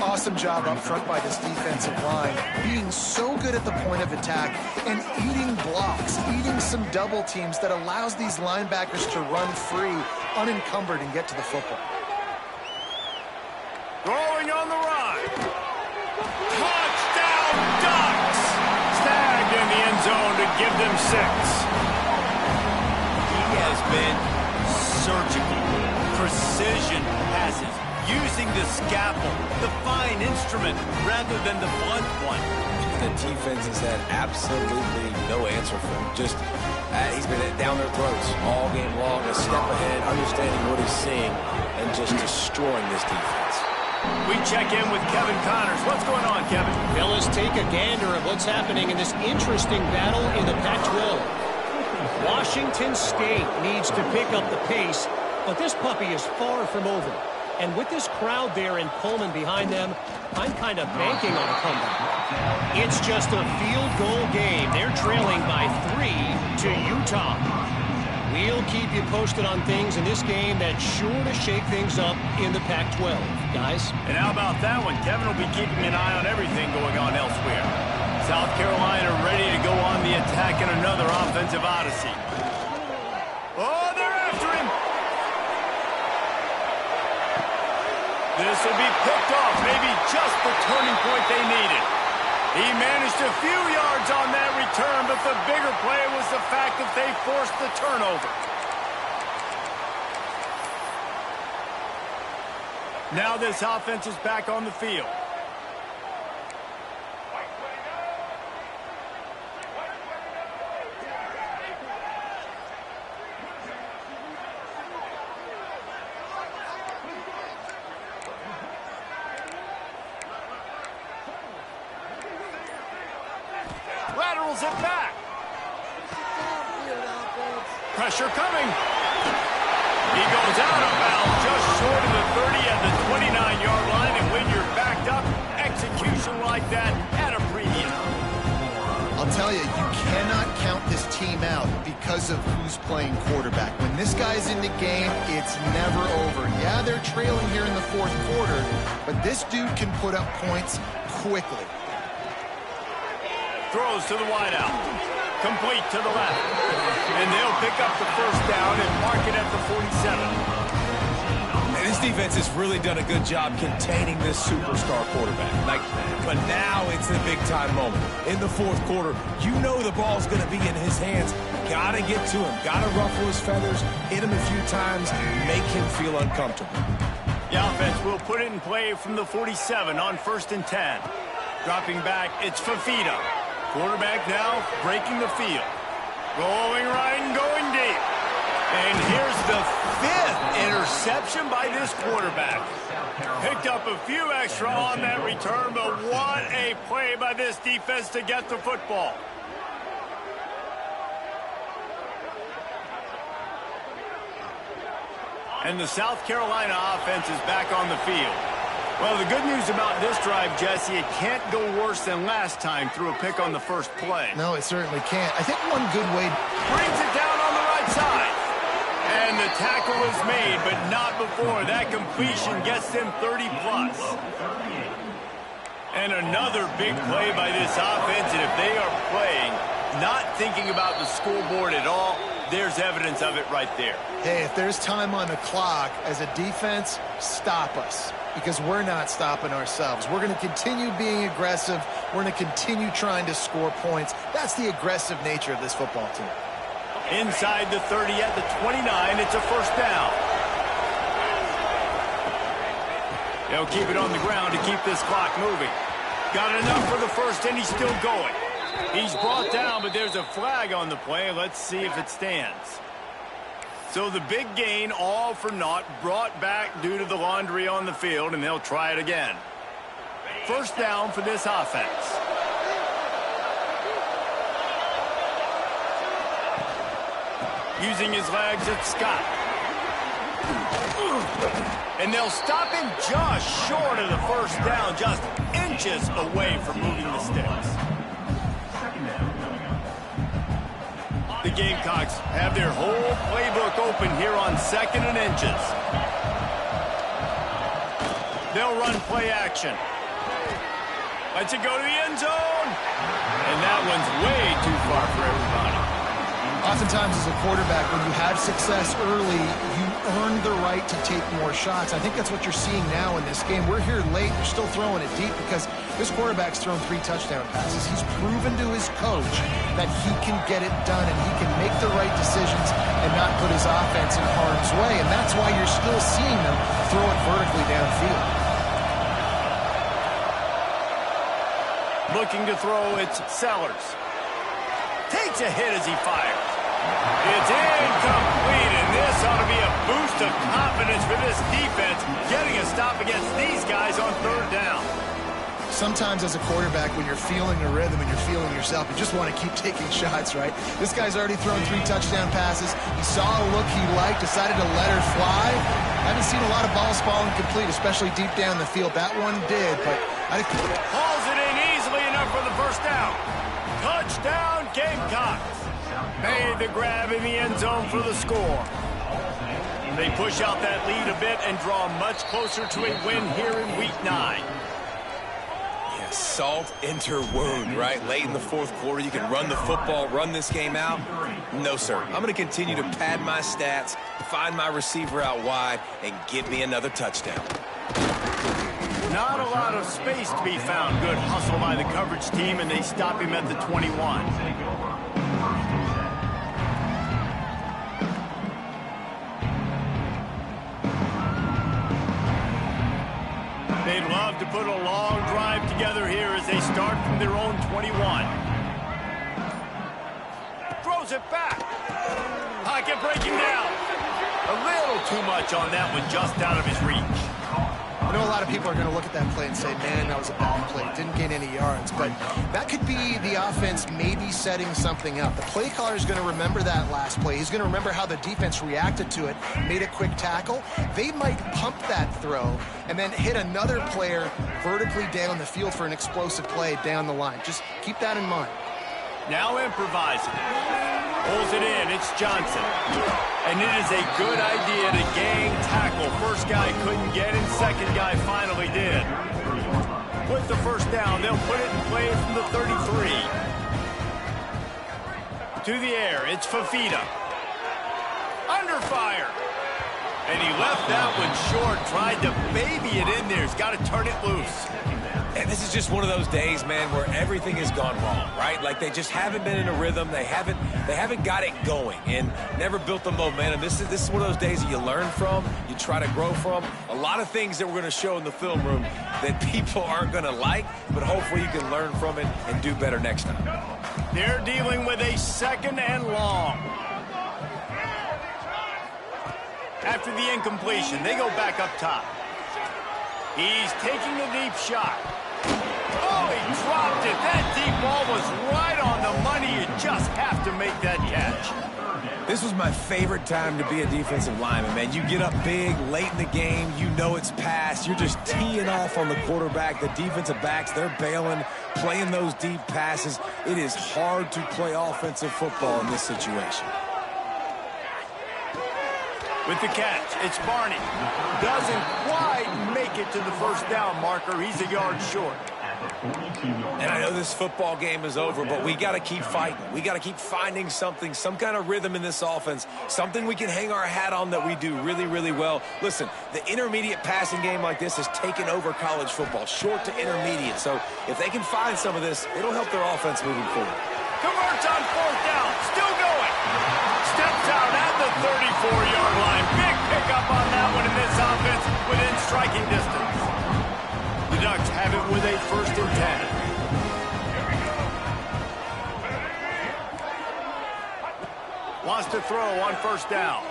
Awesome job up front by this defensive line, being so good at the point of attack and eating blocks, eating some double teams that allows these linebackers to run free, unencumbered, and get to the football. Throwing on the run. Touchdown, Ducks! Snagged in the end zone to give them 6. He has been surgical, precision passes, using the scalpel, the fine instrument, rather than the blunt one. The defense has had absolutely no answer for him. Just, he's been down their throats all game long, a step ahead, understanding what he's seeing, and just destroying this defense. We check in with Kevin Connors. What's going on, Kevin? Fellas, take a gander at what's happening in this interesting battle in the Pac-12. Washington State needs to pick up the pace, but this puppy is far from over. And with this crowd there in Pullman behind them, I'm kind of banking on a comeback. It's just a field goal game. They're trailing by 3 to Utah. We'll keep you posted on things in this game that's sure to shake things up in the Pac-12. Guys? And how about that one? Kevin will be keeping an eye on everything going on elsewhere. South Carolina ready to go on the attack in another offensive odyssey. Oh, they're after him! This will be picked off, maybe just the turning point they needed. He managed a few yards on that return, but the bigger play was the fact that they forced the turnover. Now this offense is back on the field. Laterals it back. Pressure coming. He goes out of bounds just short of the 30 at the 29-yard line, and when you're backed up, execution like that at a premium. I'll tell you, you cannot count this team out because of who's playing quarterback. When this guy's in the game, it's never over. Yeah, they're trailing here in the fourth quarter, but this dude can put up points quickly. Throws to the wideout. Complete to the left. And they'll pick up the first down and mark it at the 47. And this defense has really done a good job containing this superstar quarterback. But now it's the big-time moment. In the fourth quarter, you know the ball's going to be in his hands. Got to get to him. Got to ruffle his feathers, hit him a few times, make him feel uncomfortable. The offense will put it in play from the 47 on 1st and 10. Dropping back, it's Fafita. Quarterback now breaking the field. Going right and going deep. And here's the 5th interception by this quarterback. Picked up a few extra on that return, but what a play by this defense to get the football. And the South Carolina offense is back on the field. Well, the good news about this drive, Jesse, it can't go worse than last time through a pick on the first play. No, it certainly can't. I think one good way... Brings it down on the right side. And the tackle is made, but not before. That completion gets them 30+. And another big play by this offense, and if they are playing, not thinking about the scoreboard at all, there's evidence of it right there. Hey, if there's time on the clock, as a defense, stop us. Because we're not stopping ourselves. We're going to continue being aggressive. We're going to continue trying to score points. That's the aggressive nature of this football team. Inside the 30 at the 29, it's a first down. They'll keep it on the ground to keep this clock moving. Got enough for the first, and he's still going. He's brought down, but there's a flag on the play. Let's see if it stands. So the big gain, all for naught, brought back due to the laundry on the field, and they'll try it again. First down for this offense. Using his legs, it's Scott. And they'll stop him just short of the first down, just inches away from moving the sticks. The Gamecocks have their whole playbook open here on 2nd and inches. They'll run play action. Lets it go to the end zone. And that one's way too far for everybody. Oftentimes as a quarterback, when you have success early, you earn the right to take more shots. I think that's what you're seeing now in this game. We're here late. They're still throwing it deep because This quarterback's thrown 3 touchdown passes. He's proven to his coach that he can get it done and he can make the right decisions and not put his offense in harm's way. And that's why you're still seeing them throw it vertically downfield. Looking to throw, it's Sellers. Takes a hit as he fires. It's incomplete, and this ought to be a boost of confidence for this defense, getting a stop against these guys on 3rd down. Sometimes as a quarterback, when you're feeling the rhythm and you're feeling yourself, you just want to keep taking shots, right? This guy's already thrown 3 touchdown passes. He saw a look he liked, decided to let her fly. I haven't seen a lot of balls falling complete, especially deep down the field. That one did, but I think... Hauls it in easily enough for the 1st down. Touchdown, Gamecocks. Made the grab in the end zone for the score. They push out that lead a bit and draw much closer to a win here in Week 9. Yeah, salt enter wound, right? Late in the 4th quarter, you can run the football, run this game out. No, sir. I'm going to continue to pad my stats, find my receiver out wide, and give me another touchdown. Not a lot of space to be found. Good hustle by the coverage team, and they stop him at the 21. They'd love to put a long drive together here as they start from their own 21. Throws it back. Pocket breaking down. A little too much on that one, just out of his reach. I know a lot of people are going to look at that play and say, man, that was a bad play. Didn't gain any yards. But that could be the offense maybe setting something up. The play caller is going to remember that last play. He's going to remember how the defense reacted to it, made a quick tackle. They might pump that throw and then hit another player vertically down the field for an explosive play down the line. Just keep that in mind. Now improvising. Pulls it in. It's Johnson. And it is a good idea to gang tackle. First guy couldn't get in. Second guy finally did. With the 1st down, they'll put it in play from the 33. To the air. It's Fafita. Under fire. And he left that one short. Tried to baby it in there. He's got to turn it loose. And this is just one of those days, man, where everything has gone wrong, right? Like they just haven't been in a rhythm. They haven't got it going and never built the momentum. This is one of those days that you learn from, you try to grow from. A lot of things that we're going to show in the film room that people aren't going to like, but hopefully you can learn from it and do better next time. They're dealing with a 2nd and long. After the incompletion, they go back up top. He's taking a deep shot. Oh, he dropped it. That deep ball was right on the money. You just have to make that catch. This was my favorite time to be a defensive lineman, man. You get up big, late in the game, you know it's past. You're just teeing off on the quarterback. The defensive backs, they're bailing, playing those deep passes. It is hard to play offensive football in this situation. With the catch, it's Barney. Doesn't quite make it to the 1st down marker. He's a yard short. And I know this football game is over, but we got to keep fighting. We got to keep finding something, some kind of rhythm in this offense, something we can hang our hat on that we do really, really well. Listen, the intermediate passing game like this has taken over college football, short to intermediate. So if they can find some of this, it'll help their offense moving forward. Converts on 4th down. Still going. Steps out at the 34-yard line. Big pickup on that one in this offense within striking distance. The Ducks have it with a 1st and 10. Wants to throw on 1st down.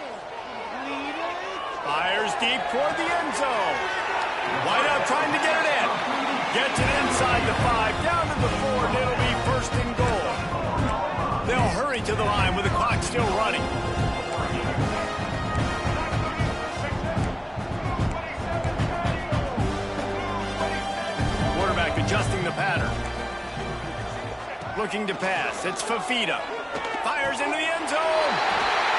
Fires deep toward the end zone. Whiteout trying to get it in. Gets it inside the 5, down to the 4, and it'll be 1st and goal. They'll hurry to the line with the clock still running. Quarterback adjusting the pattern. Looking to pass. It's Fafita. Fires into the end zone.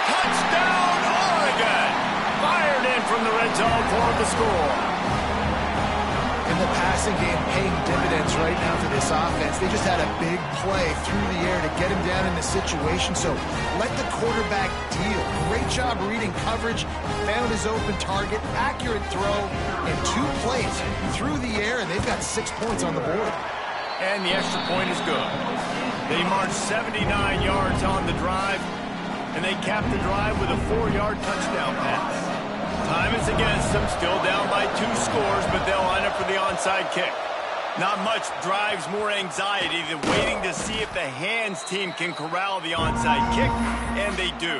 Touchdown, Oregon! Fired in from the red zone for the score. In the passing game, paying dividends right now for this this offense. They just had a big play through the air to get him down in the situation. So let the quarterback deal. Great job reading coverage. Found his open target. Accurate throw. And 2 plays through the air, and they've got 6 points on the board. And the extra point is good. They marched 79 yards on the drive, and they capped the drive with a 4-yard touchdown pass. Time is against them, still down by 2 scores, but they'll line up for the onside kick. Not much drives more anxiety than waiting to see if the hands team can corral the onside kick, and they do.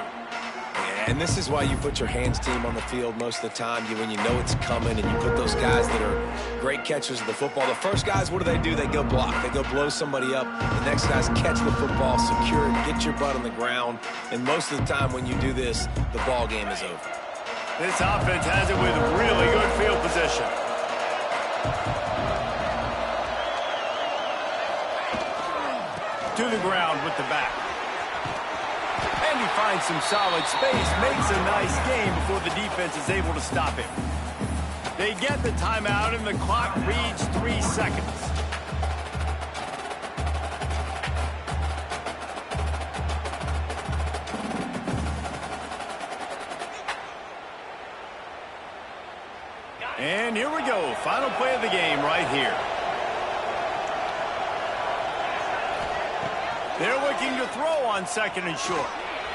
And this is why you put your hands team on the field most of the time, when you know it's coming, and you put those guys that are great catchers of the football. The first guys, what do? They go block. They go blow somebody up. The next guys catch the football, secure it, get your butt on the ground. And most of the time when you do this, the ball game is over. This offense has it with really good field position. To the ground with the back. And he finds some solid space, makes a nice game before the defense is able to stop him. They get the timeout, and the clock reads 3 seconds. And here we go, final play of the game right here. They're looking to throw on 2nd and short.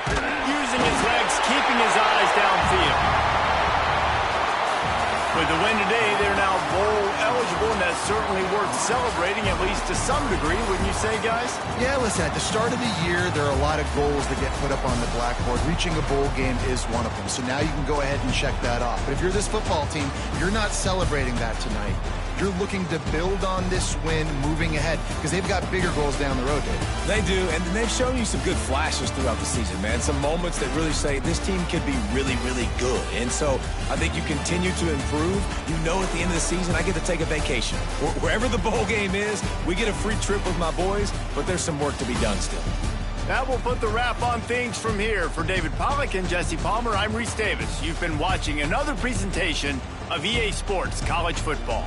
Using his legs, keeping his eyes downfield. With the win today, they're now bowl eligible, and that's certainly worth celebrating, at least to some degree, wouldn't you say, guys? Yeah, listen, at the start of the year, there are a lot of goals that get put up on the blackboard. Reaching a bowl game is one of them. So now you can go ahead and check that off. But if you're this football team, you're not celebrating that tonight. You're looking to build on this win moving ahead because they've got bigger goals down the road, Dave. They do, and they've shown you some good flashes throughout the season, man. Some moments that really say this team could be really, really good. And so I think you continue to improve. You know at the end of the season, I get to take a vacation. Wherever the bowl game is, we get a free trip with my boys, but there's some work to be done still. That will put the wrap on things from here. For David Pollack and Jesse Palmer, I'm Reese Davis. You've been watching another presentation of EA Sports College Football.